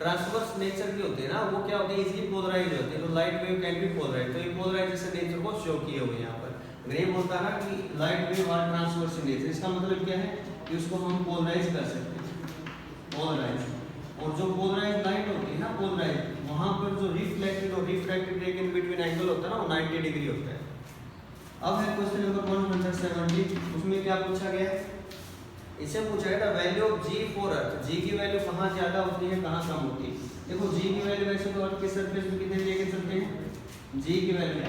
ट्रांसवर्स नेचर की होती है ना वो क्या होती है, इजीली पोलराइज होती है, तो light wave can be polarise, तो ये पोलराइजेशन नेचर को शो किए हुए यहाँ पर। अगर ये बोलता है ना कि light wave are transverse nature, इसका मतलब क्या है कि उसको हम पोलराइज कर सकते हैं, पोलराइज। और जो पोलराइज्ड लाइट होती है ना, पोलराइज्ड, वहां पर जो रिफ्लेक्टेड और रिफ्रैक्टेड रे के बिटवीन एंगल होता है ना वो 90 डिग्री होता है। अब है क्वेश्चन नंबर 170, उसमें क्या पूछा गया है, इसे पूछा गया था value of G for earth, G की वैल्यू कहाँ ज्यादा होती है कहाँ कम होती है। देखो G की वैल्यू वैसे तो अर्थ के सरफेस में कितने लेके चलते हैं, G की value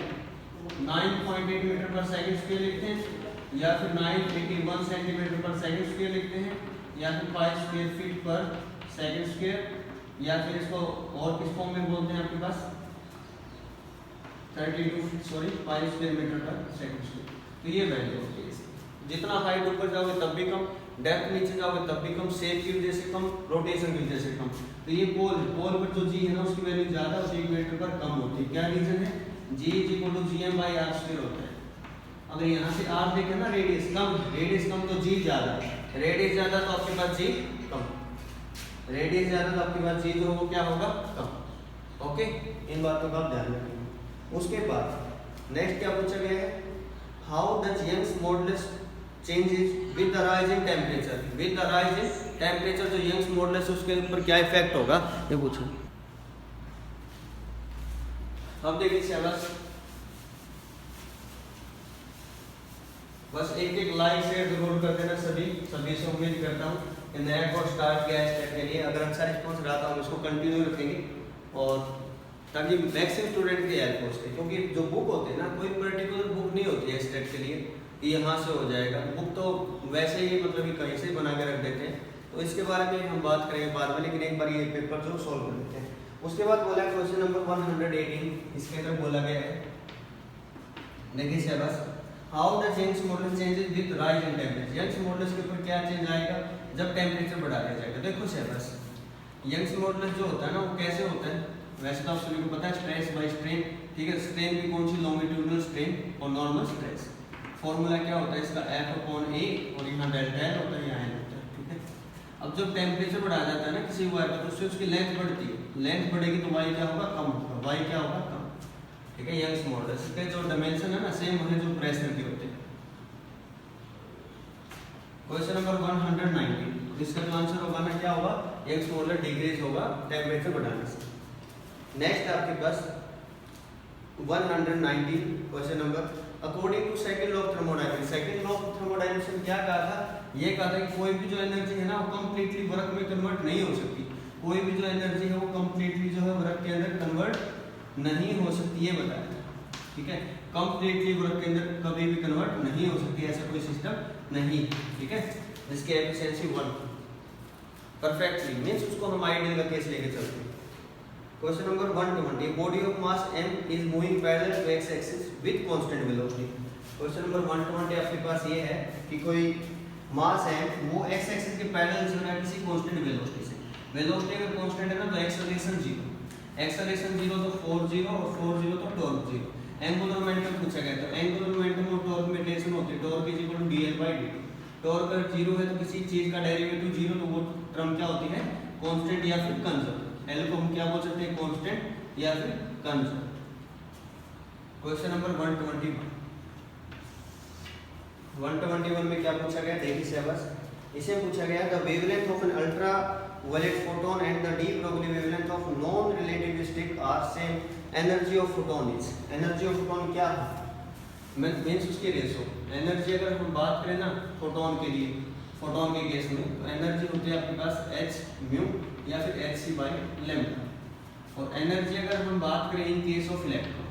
9.8 metre per second square लिखते हैं, या फिर 981 सेंटीमीटर पर सेकंड स्क्वायर लिखते हैं, या फिर 5 स्क्वायर फीट पर सेकंड स्क्वायर, या फिर इसको और किस फॉर्म में बोलते हैं आपके पास 5 square metre per second square. तो ये वैल्यू होती है इसकी, जितना हाइट ऊपर जाओगे तब भी कम, डेप्थ नीचे जाओगे तब भी कम, शेप की वजह से कम, रोटेशन की वजह से कम। तो ये पोल पर जो G है ना उसकी वैल्यू ज्यादा होती है, इक्वेटर पर कम होती है। क्या रीजन है, G = Gm/r² होता है। अगर यहाँ से r देखें ना, रेडियस कम तो G ज्यादा, रेडियस ज्यादा तो आपके पास G कम, रेडियस ज्यादा तो आपके पास G जो वो क्या होगा, कम। ओके, इन बातों का आप ध्यान रखेंगे। उसके बाद नेक्स्ट क्या पूछा गया है, how the Young's modulus changes with the rise in temperature, with the rise in temperature जो यंग्स मॉडुलस उसके ऊपर क्या इफेक्ट होगा ये पूछो। अब देखिए सिलेबस, बस एक एक लाइक शेयर जरूर कर देना सभी से उम्मीद करता हूँ कि नया कोर्स स्टार्ट किया है स्टेप के लिए। अगर अच्छा रिस्पॉन्स रहा तो हम इसको कंटिन्यू रखेंगे और ताकि मैक्सिमम स्टूडेंट की हेल्प हो सके, क्योंकि जो बुक होते हैं ना कोई पर्टिकुलर बुक नहीं होती है स्टेट के लिए कि यहाँ से हो जाएगा। बुक तो वैसे ही मतलब कि कहीं से बना के रख देते हैं, तो इसके बारे में हम बात करेंगे बाद में, लेकिन एक बार ये पेपर जो सॉल्व कर लेते हैं। उसके बाद बोला है क्वेश्चन नंबर 118, इसके अंदर बोला गया है, देखिए syllabus, how the Young's modulus changes with rise in temperature. Young's modulus के ऊपर क्या चेंज आएगा जब टेम्परेचर बढ़ा दिया जाएगा। देखो सिलेबस, यंग्स मॉडुलस जो होता है ना वो कैसे होता है, वैसे तो आप सभी को पता है स्ट्रेस बाय स्ट्रेन, ठीक है। स्ट्रेन की कौन सी, लॉन्गिट्यूडिनल स्ट्रेन और नॉर्मल स्ट्रेस। फॉर्मूला क्या होता है इसका, F/A, और यहाँ डेल्टा L होता है, यहाँ N होता है, ठीक है। अब जब टेम्परेचर बढ़ा जाता है ना किसी वायर का तो उससे उसकी लेंथ बढ़ती है, लेंथ बढ़ेगी तो वाई क्या होगा, कम होगा, वाई क्या होगा, कम, ठीक है। यंग्स मॉडुलस के जो डायमेंशन है ना सेम है जो प्रेशर के होते हैं। क्वेश्चन नंबर 190, इसका जो आंसर होगा ना क्या होगा, यंग्स मॉडुलस डिक्रीज होगा टेम्परेचर बढ़ाने से। नेक्स्ट आपके पास 190 question number, according to second law of thermodynamics. Second law of thermodynamics में क्या कहा था, ये कहा था कि कोई भी जो एनर्जी है ना वो कंप्लीटली वर्क में कन्वर्ट नहीं हो सकती। कोई भी जो एनर्जी है वो कंप्लीटली जो है वर्क के अंदर कन्वर्ट नहीं हो सकती, ये बताया था, ठीक है। कंप्लीटली वर्क के अंदर कभी भी कन्वर्ट नहीं हो सकती, ऐसा कोई सिस्टम नहीं, ठीक है। जिसकी एफिशिएंसी 1 परफेक्टली मींस उसको हम आइडियल का केस लेके चलते हैं। Question number 120, body of mass m is moving parallel to x axis with constant velocity. Question number 120 आपके पास ये है कि कोई मास m वो x एक्सिस के पैरेलल चल रहा है किसी कांस्टेंट वेलोसिटी से। वेलोसिटी अगर कांस्टेंट है ना तो एक्सेलरेशन 0, एक्सेलरेशन 0 तो फोर्स 0 और फोर्स 0 तो टॉर्क 0। एंगुलर मोमेंटम पूछा गया तो एंगुलर मोमेंटम और टॉर्क में रिलेशन होती है, torque is equal to dl/dt। Torque अगर 0 है तो किसी चीज का डेरिवेटिव 0 तो वो टर्म क्या होती है, कांस्टेंट या फिर कंजर्व। L को हम क्या बोल सकते हैं, कांस्टेंट या फिर कंजर्व। क्वेश्चन नंबर 121 में क्या पूछा गया, देखिए सिलेबस, इसे पूछा गया the wavelength of an ultraviolet photon and the de Broglie wavelength of non relativistic are same, energy of photon is. Energy of photon क्या है, मींस उसकी रेशो। एनर्जी अगर हम बात करें ना फोटोन के लिए, फोटोन के केस में तो एनर्जी होती है आपके पास h म्यू या फिर hc/λ। और एनर्जी अगर हम बात करें इन केस ऑफ इलेक्ट्रॉन,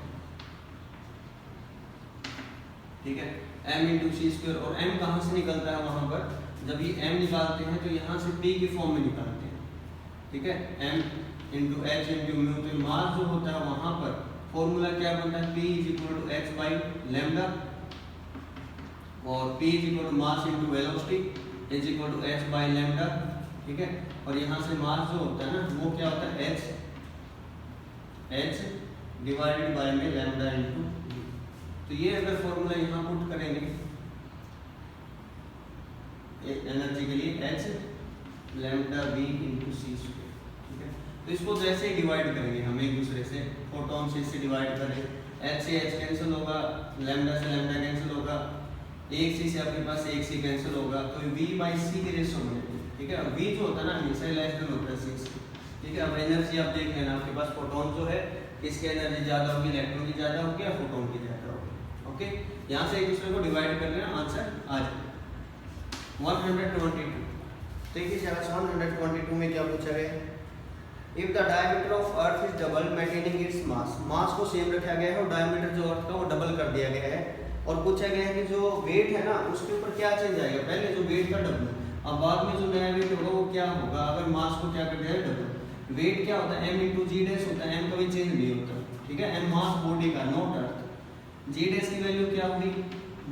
ठीक है, m/c²। और m कहाँ से निकलता है, वहां पर जब ये m निकालते हैं तो यहाँ से p की फॉर्म में निकालते हैं, ठीक है। m/h/μ, तो मास जो होता है वहां पर फॉर्मूला क्या बनता है, p = h/λ और p = मास × वेलोसिटी = h/λ, ठीक है। और यहाँ से मास जो होता है ना वो क्या होता है, h डिवाइडेड बाय में लैम्डा इनटू v। तो ये अगर फॉर्मूला यहाँ पुट करेंगे एनर्जी के लिए h λ/v × c², ठीक है। तो इसको जैसे ही डिवाइड करेंगे हम एक दूसरे से, फोटोन से इससे डिवाइड करें, h से h कैंसिल होगा, लैम्डा से लैम्डा कैंसिल होगा, एक सी से आपके पास एक सी कैंसिल होगा, तो v/c की रेशो बनेगी, ठीक है। v जो होता है ना हमेशा लेस देन होता है 6, ठीक है। अब एनर्जी आप देख लेना, आपके पास फोटोन जो है किसकी एनर्जी ज्यादा होगी, इलेक्ट्रॉन की ज्यादा होगी या फोटोन की ज्यादा होगी, ओके। यहाँ से एक दूसरे को डिवाइड कर लेना, आंसर आ जाए। 122, देखिए जरा 122 में क्या पूछा गया, if the diameter of earth is double maintaining its mass. Mass को सेम रखा गया है और डायमीटर जो अर्थ का वो डबल कर दिया गया है। और पूछा गया है कि जो वेट है ना उसके ऊपर क्या चेंज आएगा, पहले जो वेट का डबल, अब बाद में जो नया वेट होगा वो क्या होगा, अगर मास को क्या कर दिया है डबल। वेट क्या होता है, m × g' होता है, m कभी चेंज नहीं होता, ठीक है। m मास बॉडी का, नॉट अर्थ। g' की वैल्यू क्या होगी,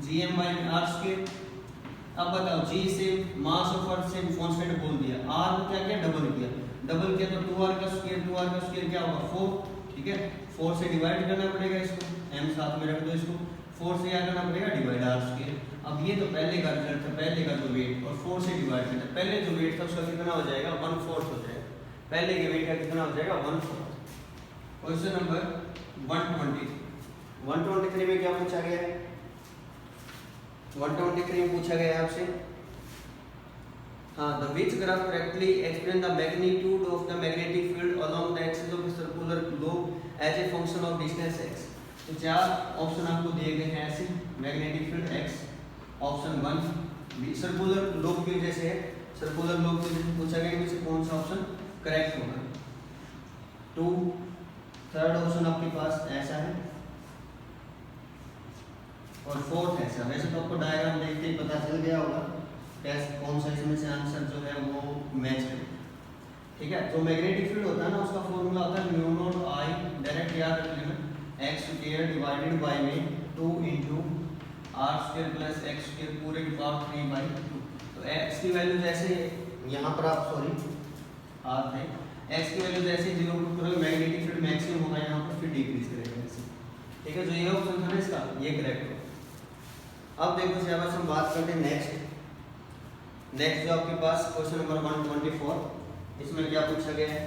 gm/r²। अब बताओ, g से मास ऑफ अर्थ से कांस्टेंट बोल दिया, r को क्या किया, डबल किया, डबल किया तो 2r² क्या होगा 4, ठीक है। 4 से डिवाइड करना पड़ेगा इसको, m साथ में रख दो इसको, 4 से क्या करना पड़ेगा, डिवाइड r²। अब ये तो पहले का रिजल्ट था, पहले का जो वेट, और 4 से डिवाइड करना, पहले जो वेट था उसका कितना हो जाएगा, 1/4 हो जाएगा। पहले के वेट का कितना हो जाएगा, 1/4। क्वेश्चन नंबर 123 में क्या पूछा गया है, 123 में पूछा गया है आपसे हाँ, the which graph correctly explain the magnitude of the magnetic field along the axis of a circular globe as a function of distance x। तो चार ऑप्शन आपको दिए गए हैं ऐसे, magnetic field x, option 1 circular globe की वजह से है, सर्कुलर ग्लोब की वजह से पूछा गया इनमें से कौन सा ऑप्शन करेक्ट होगा। 2 थर्ड ऑप्शन आपके पास ऐसा है और फोर्थ ऐसा। वैसे तो आपको डायग्राम देखते ही पता चल गया होगा कौन सा इसमें से आंसर जो है वो मैच है। ठीक है, जो मैग्नेटिक फील्ड होता है ना उसका फॉर्मूला होता है म्यू नॉट आई, डायरेक्ट याद रख लेना, एक्स स्क्वायर डिवाइडेड बाय में 2 into R square plus X square पूरे की पावर 3/2। तो एक्स की वैल्यू जैसे यहाँ पर आप आर थे, एक्स की वैल्यू जैसे 0 पुट करोगे मैग्नेटिक फील्ड मैक्सिमम होगा यहाँ पर, फिर डिक्रीज करेगा ऐसे। ठीक है, जो ये ऑप्शन था ना इसका ये करेक्ट हो। अब देखो शाबाश हम बात करते हैं नेक्स्ट जो आपके पास क्वेश्चन नंबर 124, इसमें क्या पूछा गया है।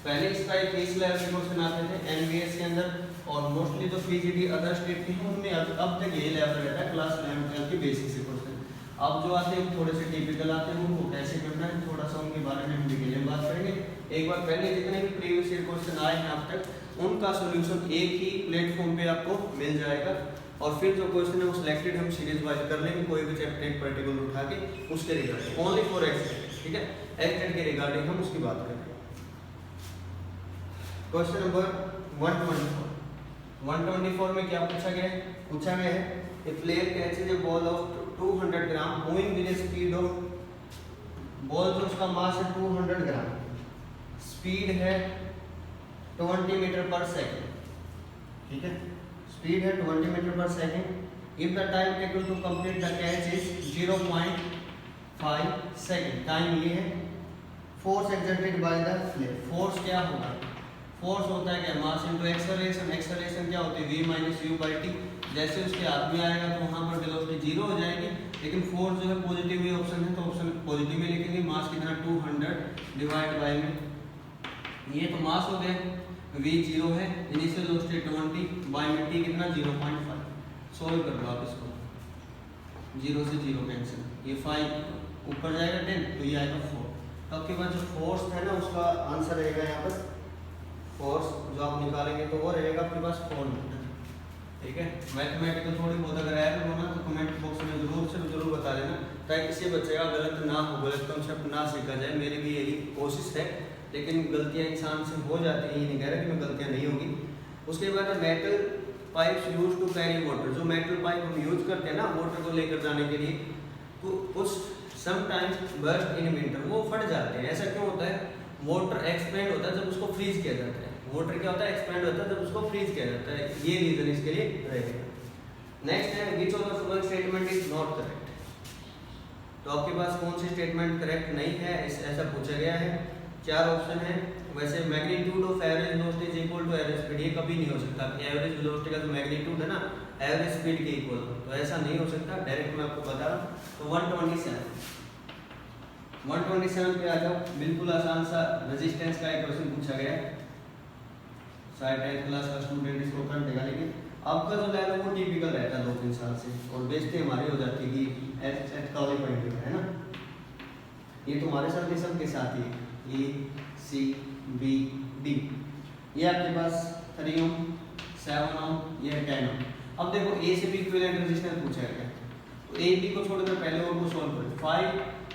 पहले इसका एक केस लेवल के क्वेश्चन आते थे एमबीएस के अंदर, और मोस्टली जो पीजीडी अदर स्टेट के हैं उनमें अब तक यही लेवल रहता है क्लास 11 12 के बेसिक से क्वेश्चन। अब जो आते हैं थोड़े से टिपिकल आते हैं, उनको कैसे करना है थोड़ा सा उनके बारे में हम डिटेल में बात करेंगे। एक बार पहले जितने भी प्रीवियस ईयर क्वेश्चन आए हैं अब तक उनका सॉल्यूशन एक ही प्लेटफॉर्म पे आपको मिल जाएगा, और फिर जो क्वेश्चन है वो सिलेक्टेड हम सीरीज वाइज कर लेंगे, कोई भी चैप्टर एक पर्टिकुलर उठा के उसके रिगार्डिंग ओनली फॉर एक्सटेंड। ठीक है, एक्सटेंड के रिगार्डिंग हम उसकी बात करेंगे। क्वेश्चन नंबर 124 में क्या पूछा गया है a player catches a ball of 200 gram moving with speed of, ball जो उसका मास है 200 ग्राम, स्पीड है 20 मीटर पर सेकंड। ठीक है, स्पीड है 20 metre per second. If the time taken to complete the catch is 0.5 second, time ये है। Force exerted by the player, force क्या होगा, फोर्स होता है क्या मास इनटू एक्सेलरेशन, एक्सेलरेशन क्या होती है v minus u by T. जैसे उसके हाथ में आएगा तो वहां पर वेलोसिटी 0 हो जाएगी, लेकिन फोर्स जो है पॉजिटिव ही ऑप्शन है तो ऑप्शन पॉजिटिव में लिखेंगे। मास कितना 200 डिवाइड बाय में, ये तो मास हो गया, v 0 है, इनिशियल वेलोसिटी 20 बाय में t कितना 0.5। सॉल्व कर लो आप इसको, 0 से 0 कैंसिल, ये 5 ऊपर जाएगा 10 तो ये आएगा 4। तो आपके पास जो फोर्स है ना उसका आंसर रहेगा यहाँ पर, फोर्स जो आप निकालेंगे तो वो रहेगा आपके पास 4 मीटर। ठीक है, मैथमेटिकल थोड़ी बहुत अगर एरर हो ना तो कमेंट बॉक्स में जरूर बता देना, ताकि किसी बच्चे का गलत ना हो, गलत कंसेप्ट ना सीखा जाए। मेरी भी यही कोशिश है, लेकिन गलतियां इंसान से हो जाती हैं, ये नहीं कह रहा कि मैं गलतियां नहीं होगी। उसके बाद metal pipes use to carry water, जो मेटल पाइप हम यूज करते हैं ना वाटर को लेकर जाने के लिए, तो कुछ समटाइम्स बर्स्ट इन विंटर, वो फट जाते हैं। ऐसा क्यों होता है, वाटर एक्सपेंड होता है जब उसको फ्रीज किया जाता है, वाटर क्या होता है एक्सपेंड होता है जब उसको फ्रीज किया जाता है, ये रीजन इसके लिए रहेगा। नेक्स्ट है which of the following statement is not correct. तो आपके पास कौन सी स्टेटमेंट करेक्ट नहीं है, ऐसा पूछा गया है। 4 ऑप्शन है। वैसे magnitude of average velocity is equal to average speed, ये कभी नहीं हो सकता कि एवरेज वेलोसिटी का जो मैग्नीट्यूड है ना एवरेज स्पीड के इक्वल, तो ऐसा नहीं हो सकता। डायरेक्ट मैं आपको बता रहा हूँ। तो 127 पे आ जाओ, बिल्कुल आसान सा रेजिस्टेंस का एक क्वेश्चन पूछा गया है, शायद 10th क्लास का स्टूडेंट इसको कर देगा, लेकिन आपका जो लेवल वो टिपिकल रहता है 2-3 साल से, और बेस्टी हमारी हो जाती है कि एट का वाली पॉइंट है ना, ये तुम्हारे साथ ये सब के साथ ही ए सी बी डी, ये आपके पास 3 ओम 7 ओम ये 10 ओम। अब देखो ए से बी इक्विवेलेंट रेजिस्टेंस पूछा गया, तो ए बी को छोड़कर पहले और को सॉल्व करें। 5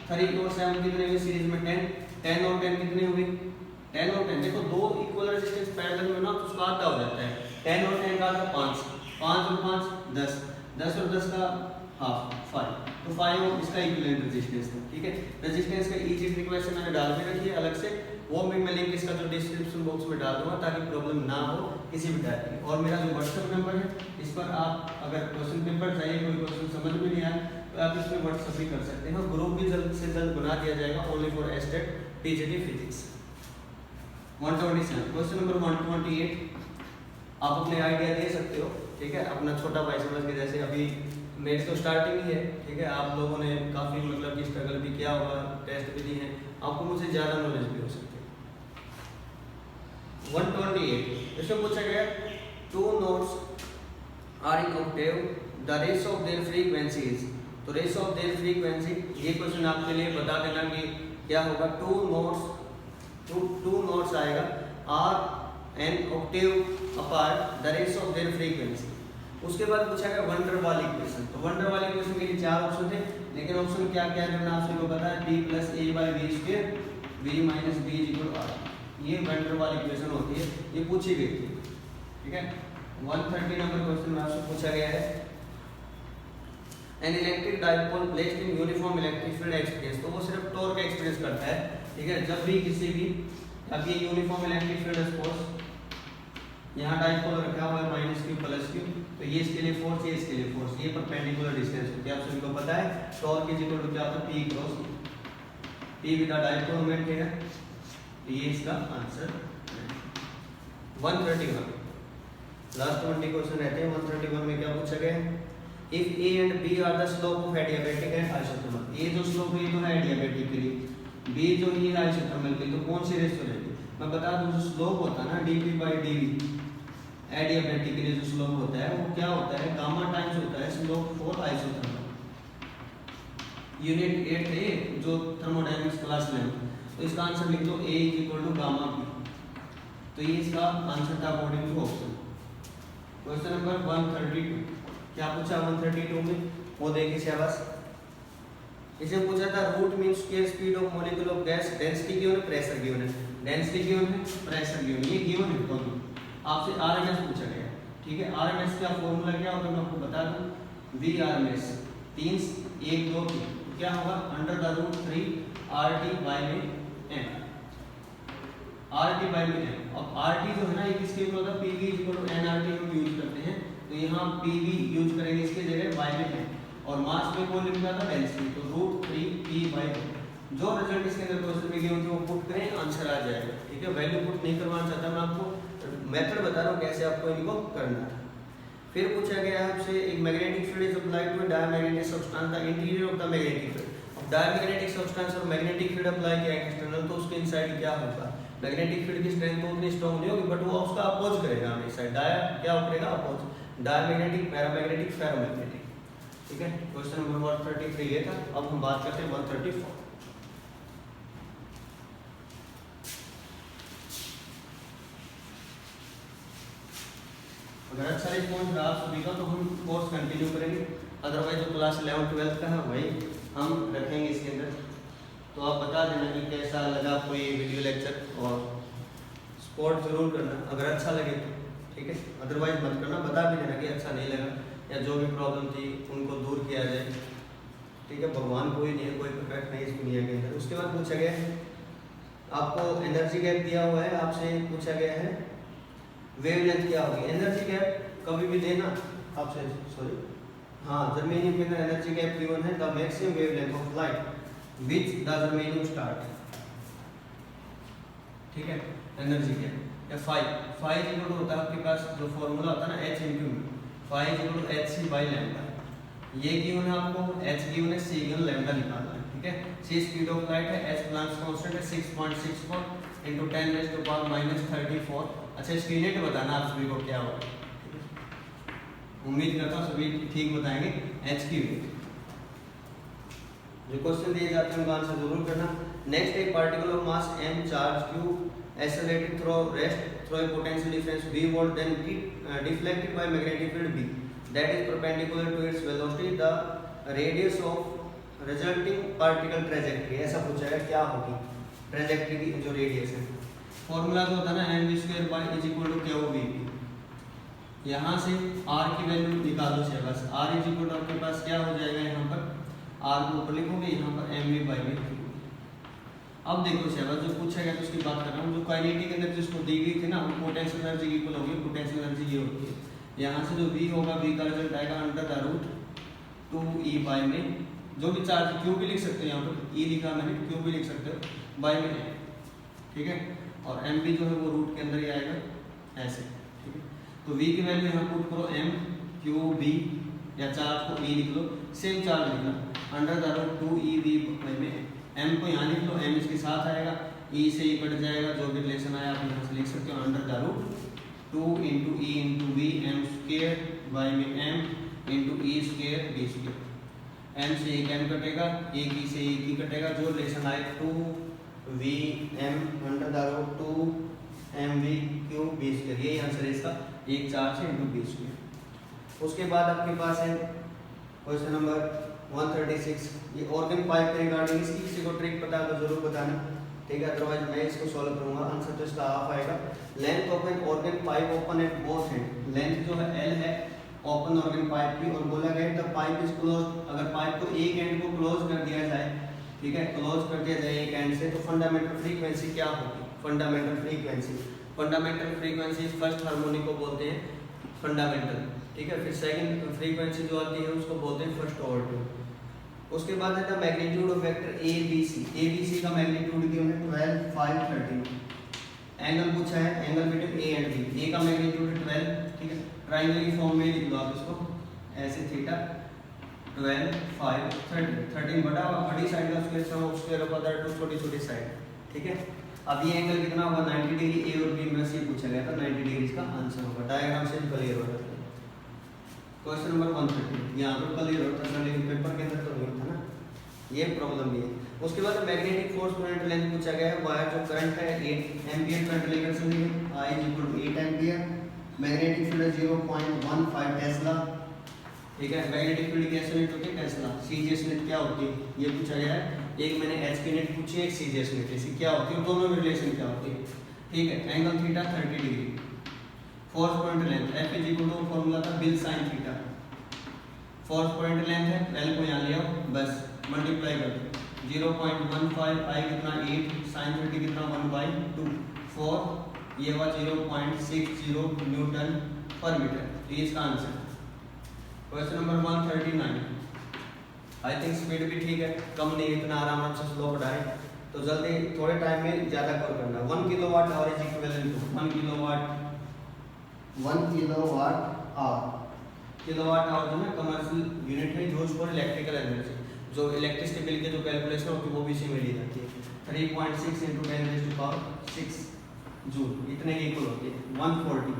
3 और 7 कितने हुए सीरीज में 10 और 10 कितने हुए 10 और 10। देखो दो इक्वल रेजिस्टेंस पैरेलल में ना तो उसका आधा हो जाता है, 10 और 10 का आधा 5, 5 और 5 10, 10 और 10 का हाफ 5, तो 5 ओम इसका इक्विवेलेंट रेजिस्टेंस है। ठीक है, रेजिस्टेंस का इजी इक्वेशन मैंने डाल के रखी है अलग से, वो भी मैं लिंक इसका जो डिस्क्रिप्शन बॉक्स में डाल दूंगा ताकि प्रॉब्लम ना हो किसी भी टाइप की। और मेरा जो व्हाट्सएप नंबर है इस पर आप अगर क्वेश्चन पेपर चाहिए, कोई क्वेश्चन समझ में नहीं आया तो आप इस पर व्हाट्सएप भी कर सकते हैं। ग्रुप भी जल्द से जल्द बना दिया जाएगा only for estate PGD physics. 127 question number 128 आप अपने आइडिया दे सकते हो। ठीक है, अपना छोटा भाई समझ के, जैसे अभी मेरी तो स्टार्टिंग ही है। ठीक है, आप लोगों ने काफ़ी मतलब कि स्ट्रगल भी किया होगा, टेस्ट भी दिए हैं, आपको मुझसे ज़्यादा नॉलेज भी हो सकती है। 128 इसमें पूछा गया 2 notes are in octave, the ratio of their frequencies तो रेशियो ऑफ देयर फ्रीक्वेंसी, ये क्वेश्चन आपके लिए बता देना कि क्या होगा, टू नोट्स आएगा are an octave apart the ratio of their frequency. उसके बाद पूछा गया वंडर वाल इक्वेशन। तो वंडर वाल इक्वेशन के लिए 4 ऑप्शन थे, लेकिन ऑप्शन क्या क्या करना आप सभी को पता है, p plus a by V square v minus b equal r, ये वंडर वाल इक्वेशन होती है, ये पूछी गई थी। ठीक है, 130 नंबर क्वेश्चन में आपसे पूछा गया है an electric dipole placed in uniform electric field experience. तो वो सिर्फ टॉर्क एक्सपीरियंस करता है। ठीक है, जब भी किसी भी, अब ये यूनिफॉर्म इलेक्ट्रिक फील्ड सपोज यहाँ डाइपोल रखा हुआ है माइनस क्यू प्लस क्यू, तो ये इसके लिए फोर्स, ये इसके लिए फोर्स, ये परपेंडिकुलर डिस्टेंस होती है, आप सभी को पता है। टॉर्क इज इक्वल टू क्या होता है, p cross p with the dipole moment है, ये इसका आंसर है। 131 लास्ट 20 क्वेश्चन रहते हैं। 131 में क्या पूछा गया है, if a and b are the slope of adiabatic and isothermal. a जो स्लोप है ये तो है एडियाबैटिक के लिए, b जो ये आइसोथर्मल के लिए, तो कौन सी रेशियो रहेगी, मैं बता दूं जो स्लोप होता है ना dp बाई dv, एडियाबैटिक के लिए जो स्लोप होता है वो क्या होता है, गामा टाइम्स होता है स्लोप फॉर आइसोथर्मल। यूनिट 8 है जो थर्मोडायनामिक्स क्लास में, तो इसका आंसर लिख दो a equal to gamma p। तो ये इसका आंसर था according to option. Question number 132 क्या पूछा 132 में, वो देखिए शाबाश। इसे पूछा था root mean square speed of molecule of gas, density given है, प्रेशर गिवन है, डेंसिटी गिवन है, प्रेशर गिवन है, ये गिवन है दोनों। आपसे आरएमएस पूछा गया। ठीक है, आरएमएस का फॉर्मूला क्या होगा मैं आपको बता दूं, वी आरएमएस 3 1 2 3 क्या होगा, under the root 3 RT by में एन, आरटी बाय में एन। अब आरटी जो है ना ये किसके इक्वल होता है, पीवी इक्वल टू एनआरटी हम यूज करते हैं, तो यहाँ पीवी यूज करेंगे इसके जगह बाय में एन, और मास में कौन लिख रहा था, डेंसिटी, तो रूट 3 पी बाय जो रिजल्ट इसके अंदर क्वेश्चन में गिवन थे वो पुट करें, आंसर आ जाएगा। ठीक है, वैल्यू पुट नहीं करवाना चाहता मैं आपको, मेथड बता रहा हूँ कैसे आपको इनको करना है। फिर पूछा गया है आपसे एक magnetic field is applied to diamagnetic substance the interior of the magnetic field. अब डायमैग्नेटिक सब्सटेंस और मैग्नेटिक फील्ड अप्लाई किया एक्सटर्नल, तो उसके इनसाइड क्या होगा, मैग्नेटिक फील्ड की स्ट्रेंथ तो उतनी स्ट्रांग नहीं होगी, बट वो उसका अपोज करेगा हमें साइड, डाया क्या करेगा, अपोज, डायमैग्नेटिक, पैरामैग्नेटिक, फेरोमैग्नेटिक। ठीक है, क्वेश्चन नंबर 133 ये था। अब हम बात करते हैं 134। अगर अच्छा रिस्पॉन्स रहा सभी का तो हम कोर्स कंटिन्यू करेंगे, अदरवाइज जो क्लास 11 12 का है वही हम रखेंगे इसके अंदर। तो आप बता देना कि कैसा लगा आपको ये वीडियो लेक्चर, और सपोर्ट जरूर करना अगर अच्छा लगे तो। ठीक है, अदरवाइज मत करना, बता भी देना कि अच्छा नहीं लगा, या जो भी प्रॉब्लम थी उनको दूर किया जाए। ठीक है, भगवान कोई नहीं है, कोई परफेक्ट नहीं इस दुनिया के अंदर। उसके बाद पूछा गया है आपको एनर्जी गैप दिया हुआ है, आपसे पूछा गया है वेवलेंथ क्या होगी। एनर्जी गैप कभी भी देना आपसे, सॉरी हाँ, जर्मेनियम के अंदर एनर्जी गैप गिवन है the maximum wavelength of light which the germanium start. ठीक है, एनर्जी गैप या फाई इक्वल होता है आपके पास जो फॉर्मूला होता है ना h into phi equal to H C by lambda. ये गिवन है आपको, h गिवन है, c गिवन लैम्डा निकालना है। ठीक है, c स्पीड ऑफ लाइट है, h प्लैंक्स कांस्टेंट है 6.64 इनटू 10⁻⁻34। अच्छा, इसकी यूनिट बताना आप सभी को क्या होगा, उम्मीद करता हूँ सभी ठीक बताएंगे। h की यूनिट जो क्वेश्चन दिए जाते हैं उनका आंसर जरूर करना। नेक्स्ट, एक particle of mass m charge q accelerated through rest through a potential difference v volt then deflected by magnetic field b that is perpendicular to its velocity, the radius of resulting particle trajectory। ऐसा पूछा है क्या होगी trajectory की जो radius है। Formula जो होता है ना N V square by is equal to Q V P. यहाँ से r की वैल्यू निकालो से बस, r इज इक्वल टू आपके पास क्या हो जाएगा, यहाँ पर r को ऊपर लिखोगे, यहाँ पर एम वी बाई वी। अब देखो शहबाज जो पूछा गया तो उसकी बात कर रहा हूँ, जो काइनेटिक के अंदर जिसको दी गई थी ना पोटेंशियल एनर्जी इक्वल होगी, पोटेंशियल एनर्जी ये होती है, यहाँ से जो v होगा v का रिजल्ट आएगा under the root 2e by में, जो भी चार्ज q भी लिख सकते हो, यहाँ पर e लिखा मैंने, q भी लिख सकते हो, बाई में। ठीक है, और m भी जो है वो रूट के अंदर ही आएगा ऐसे। ठीक है, तो v की वैल्यू यहाँ पुट करो m q b, या चार्ज को e लिख लो, सेम चार्ज लिखना under the root 2e v by में। m को यहाँ लिख लो, m इसके साथ आएगा, e से e कट जाएगा, जो भी रिलेशन आया आप यहाँ से लिख सकते हो under the root 2 into E into V M स्क्र बाई में m इंटू ई स्क्र बी स्क्र। एम से एक एम कटेगा, एक ई से एक ई कटेगा, जो रिलेशन आए 2vm under the root 2mv³ b², यही आंसर है इसका, 1 4 से इंटू b²। उसके बाद आपके पास है क्वेश्चन नंबर 136, ये ऑर्गन पाइप के रिगार्डिंग, इसकी किसी को ट्रिक पता है तो जरूर बताना, ठीक है, अदरवाइज मैं इसको सॉल्व करूंगा। आंसर तो इसका हाफ आएगा। Length of an organ pipe open at both and, length जो है L है ओपन ऑर्गन पाइप की, और बोला गया द पाइप इज क्लोज, अगर पाइप को एक एंड को क्लोज कर दिया जाए, ठीक है, क्लोज कर दिया जाए एक एंड से, तो फंडामेंटल फ्रीक्वेंसी क्या होगी? फंडामेंटल फ्रीक्वेंसी फर्स्ट हार्मोनिक को बोलते हैं फंडामेंटल, ठीक है, फिर सेकंड फ्रीक्वेंसी जो आती है उसको बोलते हैं फर्स्ट ऑर्डर टू। उसके बाद है the magnitude of vector ABC का मैग्नीट्यूड दिया है 12 5 13। एंगल पूछा है, angle between A and B, A का मैग्नीट्यूड है 12, ठीक है, ट्रायंगल की फॉर्म में लिख लो आप इसको ऐसे, थीटा 12 5 13 बड़ा बड़ी साइड का स्क्वायर ऑफ अदर टू छोटी छोटी साइड, ठीक है। अब ये एंगल कितना होगा 90 डिग्री, A और B में से पूछा गया था, 90 डिग्री इसका आंसर होगा। डायग्राम से क्लियर हो जाता है। क्वेश्चन नंबर 130, यहाँ पर क्लियर होता था लेकिन पेपर के अंदर तो नहीं था ना, ये प्रॉब्लम भी है। उसके बाद magnetic force per unit length पूछा गया है, वायर जो करंट है 8 एम्पीयर करंट लेकर चली है, I = 8 ampere, magnetic field 0.15 Tesla, ठीक है, मैग्नेटिक फील्ड की SI यूनिट होती है टेस्ला, CGS यूनिट क्या होती है ये पूछा गया है, एक मैंने H की यूनिट पूछी है, एक CGS यूनिट, इसकी क्या होती है, दोनों में रिलेशन क्या होती है, ठीक है। Angle theta 30 degree, force point length F = formula था बिल sine theta, force point length है, L को यहाँ लिया बस मल्टीप्लाई कर दो, 0.15 I कितना 8 sin 30 कितना 1/2 4, ये हुआ 0.60 न्यूटन पर मीटर, तो ये इसका answer. Question number 139, I think speed भी ठीक है, कम नहीं, इतना आराम से स्लो पढ़ाए, तो जल्दी थोड़े टाइम में ज़्यादा कवर करना। 1 kilowatt hour is equivalent to 1 kilowatt hour जो है कमर्शियल यूनिट है यूज फॉर इलेक्ट्रिकल एनर्जी, जो इलेक्ट्रिसिटी बिल के जो कैलकुलेशन होती है वो भी इसी में ली जाती है। 3.6 × 10⁶ जूल इतने की इक्वल होती है। 140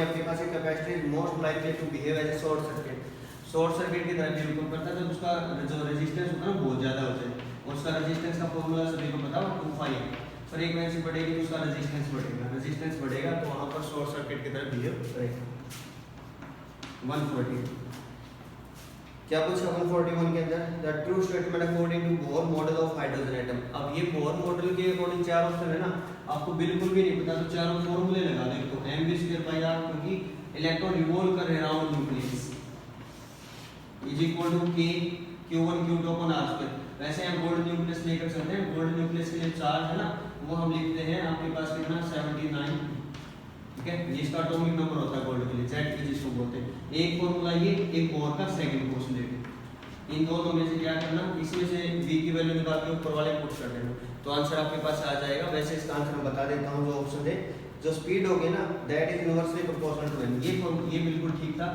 आपके पास एक capacitor is most likely to behave as a short circuit की तरह बिहेव करता है जब उसका जो रेजिस्टेंस होता है ना बहुत ज़्यादा होता है, उसका रेजिस्टेंस का फॉर्मूला सभी को पता हो 2π, फ्रीक्वेंसी बढ़ेगी तो उसका रेजिस्टेंस बढ़ेगा, तो वहाँ पर शॉर्ट सर्किट की तरह बिहेव करेगा। 140 क्या पूछा 141 के अंदर, the true statement according to Bohr model of hydrogen atom. अब ये बोर मॉडल के अकॉर्डिंग चार ऑप्शन है ना, आपको बिल्कुल भी नहीं पता तो चारों फॉर्मूले लगा दो, तो mv²/r क्योंकि इलेक्ट्रॉन रिवॉल्व कर रहे हैं around nucleus is equal to k q1 q2 upon r²। वैसे हम गोल्ड न्यूक्लियस लेकर चलते हैं, गोल्ड न्यूक्लियस के लिए चार्ज है ना वो हम लिखते हैं आपके पास कितना 79, ठीक है, ये इसका एटॉमिक नंबर होता है गोल्ड के लिए, Z जिसको बोलते हैं। एक फॉर्मूला ये, एक बोर का सेकंड पोस्टुलेट, इन दोनों में से क्या करना, इसमें से v की वैल्यू निकाल के ऊपर वाले पुट कर देना, तो आंसर आपके पास आ जाएगा। वैसे इसका आंसर मैं बता देता हूँ, जो ऑप्शन है जो स्पीड होगी ना that is inversely proportional to n, ये बिल्कुल ठीक था,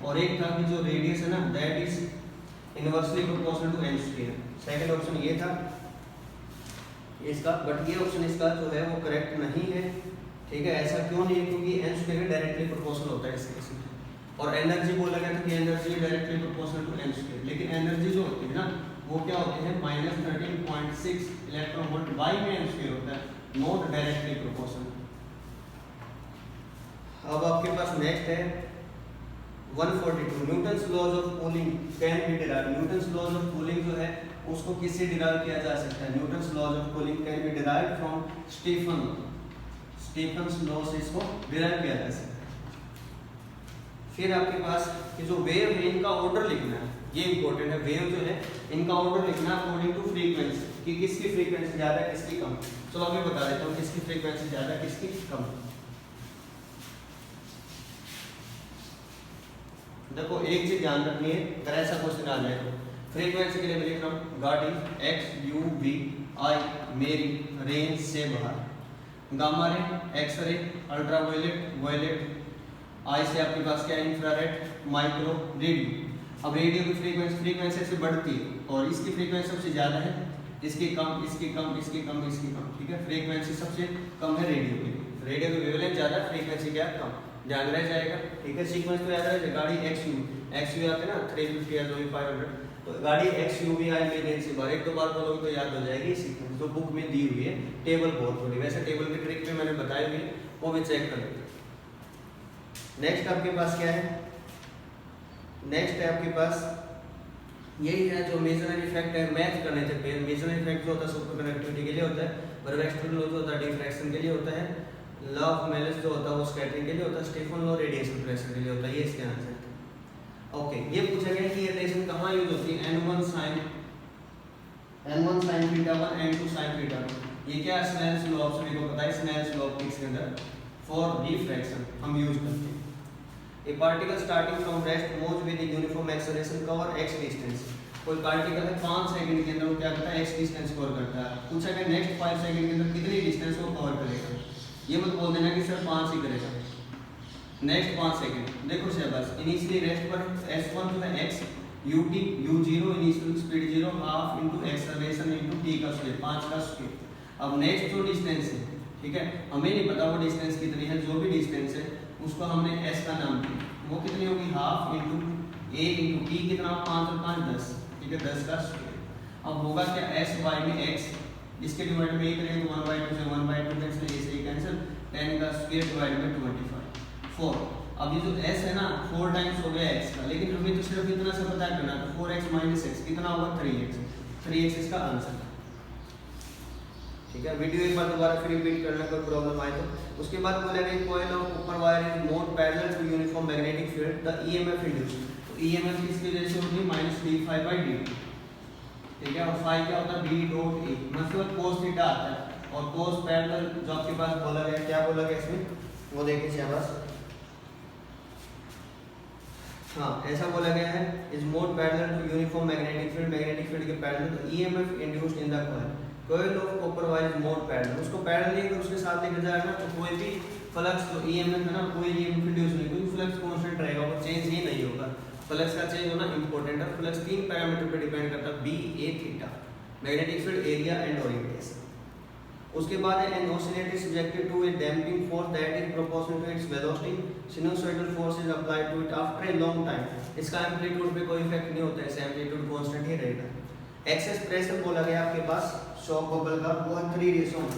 और एक था कि जो रेडियस है ना that is inversely proportional to n², second option ये था इसका, बट ये ऑप्शन इसका जो है वो करेक्ट नहीं है, ठीक है। ऐसा क्यों नहीं है, क्योंकि n² डायरेक्टली प्रोपोर्शनल होता है इस केस में, और एनर्जी बोला गया था कि energy directly proportional to n², लेकिन एनर्जी जो होती है ना वो क्या होती है -13.6 इलेक्ट्रॉन वोल्ट बाई में n² होता है, नॉट डायरेक्टली प्रोपोर्शनल। अब आपके पास नेक्स्ट है 142, Newton's laws of cooling can be derived. Newton's laws of cooling जो है उसको किससे डिराइव किया जा सकता है, Newton's laws of cooling can be derived from Stefan's law से इसको डिराइव किया जा सकता है। फिर आपके पास कि जो वेव है इनका ऑर्डर लिखना है, ये इंपॉर्टेंट है, वेव जो है इनका ऑर्डर लिखना अकॉर्डिंग टू फ्रीक्वेंसी, कि किसकी फ्रीक्वेंसी ज्यादा किसकी कम। चलो मैं बता देता हूँ किसकी फ्रीक्वेंसी ज्यादा किसकी कम। देखो एक चीज ध्यान रखनी है, अगर ऐसा क्वेश्चन आ जाए तो फ्रीक्वेंसी के लिए मैं लिख रहा हूँ गाड़ी x u v i मेरी रेंज से बाहर, gamma ray X ray ultra violet आई से आपके पास क्या इंफ्रारेड माइक्रो रेडियो। अब रेडियो की फ्रीक्वेंसी से बढ़ती है और इसकी फ्रीक्वेंसी सबसे ज़्यादा है, इसकी कम, ठीक है। फ्रीक्वेंसी सबसे कम है रेडियो की, रेडियो की वेवलेंथ ज़्यादा, फ्रीक्वेंसी क्या कम। ध्यान रह जाएगा, ठीक है। सीक्वेंस तो याद रहे, गाड़ी XU आते ना 350 या 500, तो गाड़ी XUV आई मेन से बार, एक दो बार बोलोगे तो याद हो जाएगी सीक्वेंस, तो बुक में दी हुई है। टेबल बहुत थोड़ी, वैसे टेबल की ट्रिक भी मैंने बताई हुई है, वो भी चेक कर लेते। नेक्स्ट आपके पास क्या है, नेक्स्ट है आपके पास यही है जो मेजरमेंट इफेक्ट है, मैच करने थे। मेजरमेंट इफेक्ट जो होता है सुपर कंडक्टिविटी के लिए होता है, बर्गस्टन लॉ जो होता है डिफ्रैक्शन के लिए होता है, लॉ ऑफ मेलिस जो होता है वो स्कैटरिंग के लिए होता है, स्टीफन लॉ रेडिएशन प्रेशर के लिए होता है। ये इसके आंसर है। ओके, ये पूछा गया कि ये रिलेशन कहाँ यूज होती है, n1 sin theta 1 n2 sin theta 1। ये क्या स्नेल्स लॉ ऑफ, सभी को पता है स्नेल्स लॉ ऑफ के अंदर फॉर डिफ्रैक्शन हम यूज करते हैं। A particle starting from rest moves with a uniform acceleration cover x distance। कोई पार्टिकल है 5 सेकंड के अंदर वो क्या करता है, x डिस्टेंस कवर करता है। पूछा गया नेक्स्ट 5 सेकंड के अंदर कितनी डिस्टेंस वो कवर करेगा। ये मत बोल देना कि सर 5 ही करेगा, नेक्स्ट 5 सेकंड। देखो बस इनिशियली रेस्ट पर s1 जो है x ut u0 initial speed 0 half into acceleration into t का स्क्वायर 5 का स्क्वायर। अब नेक्स्ट जो डिस्टेंस है, ठीक है, हमें नहीं पता वो डिस्टेंस कितनी है, जो भी डिस्टेंस है उसको हमने s का नाम दिया, वो कितनी होगी half into a into t, कितना 5 और 5 10, ठीक है 10 का स्क्वायर। अब होगा क्या s y में x, इसके डिवाइड में 1 करेंगे तो 1/2 से 1/2 कैंसिल, a से कैंसिल, 10 का स्क्वायर डिवाइड में 25 4। अब ये जो s है ना 4 टाइम्स हो गया x का, लेकिन हमें तो सिर्फ इतना सा पता करना, तो 4x माइनस x कितना होगा 3x इसका आंसर, ठीक है। वीडियो एक बार दोबारा फिर रिपीट करना, कोई प्रॉब्लम आए तो। उसके बाद बोलेगा coil of copper wire is more parallel to uniform magnetic field, the EMF induced, तो ईएमएफ किसकी वजह से होगी -d∅/dt, ठीक है। और फाई क्या होता है b डॉट a, मतलब cos थीटा आता है, और cos पैरेलल जो आपके पास बोला गया, क्या बोला गया इसमें वो देखिए शाबाश, हाँ ऐसा बोला गया है is more parallel to uniform magnetic field, magnetic field के पैरेलल, तो EMF induced in the coil, coil of copper wire is more parallel. उसको पैरेलल नहीं अगर उसके साथ लेकर जाएगा ना तो कोई भी फ्लक्स जो ईएमएफ है ना, कोई ईएमएफ इंड्यूस नहीं, कोई फ्लक्स कांस्टेंट रहेगा, वो चेंज ही नहीं होगा। फ्लक्स का चेंज होना इंपॉर्टेंट है। फ्लक्स 3 पैरामीटर पे डिपेंड करता है, B A theta, magnetic field, area and orientation. उसके बाद है an oscillator is subjected to a damping force that is proportional to its velocity, sinusoidal force is applied to it after a long time. इसका amplitude पे कोई effect नहीं होता है, इसका एम्पलीट्यूड कांस्टेंट ही रहेगा। एक्सेस प्रेशर बोला गया आपके पास शॉक बबल का, वो 3:1।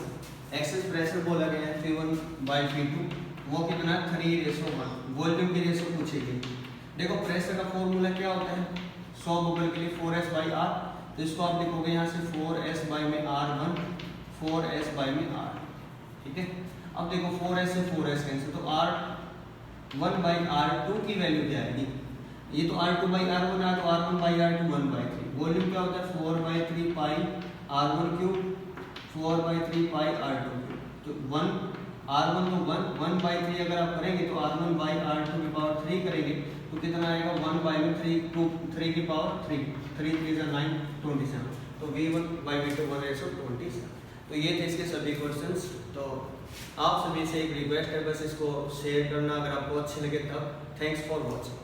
एक्सेस प्रेशर बोला गया है P1/P2, वो कितना 3:1। वॉल्यूम की रेशो पूछेगी। देखो प्रेशर का फॉर्मूला क्या होता है, शॉक बबल के लिए 4S/R, तो इसको आप लिखोगे यहाँ से 4S/R1 4S/R, ठीक है। अब देखो 4S से 4S कैंसिल, तो R1/R2 की वैल्यू क्या आएगी, ये तो R2/R1 है, तो R1/R2 1/3। वॉल्यूम क्या होता है 4/3 पाई R1 क्यूब 4/3 पाई R2 क्यूब, तो 1 R1 तो 1/3 अगर आप करेंगे तो R1/R2 की पावर 3 करेंगे तो कितना आएगा 1/3 की पावर 3, 3 3 9 27, तो V1/V2 1/27। तो ये थे इसके सभी क्वेश्चंस। तो आप सभी से एक रिक्वेस्ट है, बस इसको शेयर करना अगर आपको अच्छे लगे तब। Thanks for watching.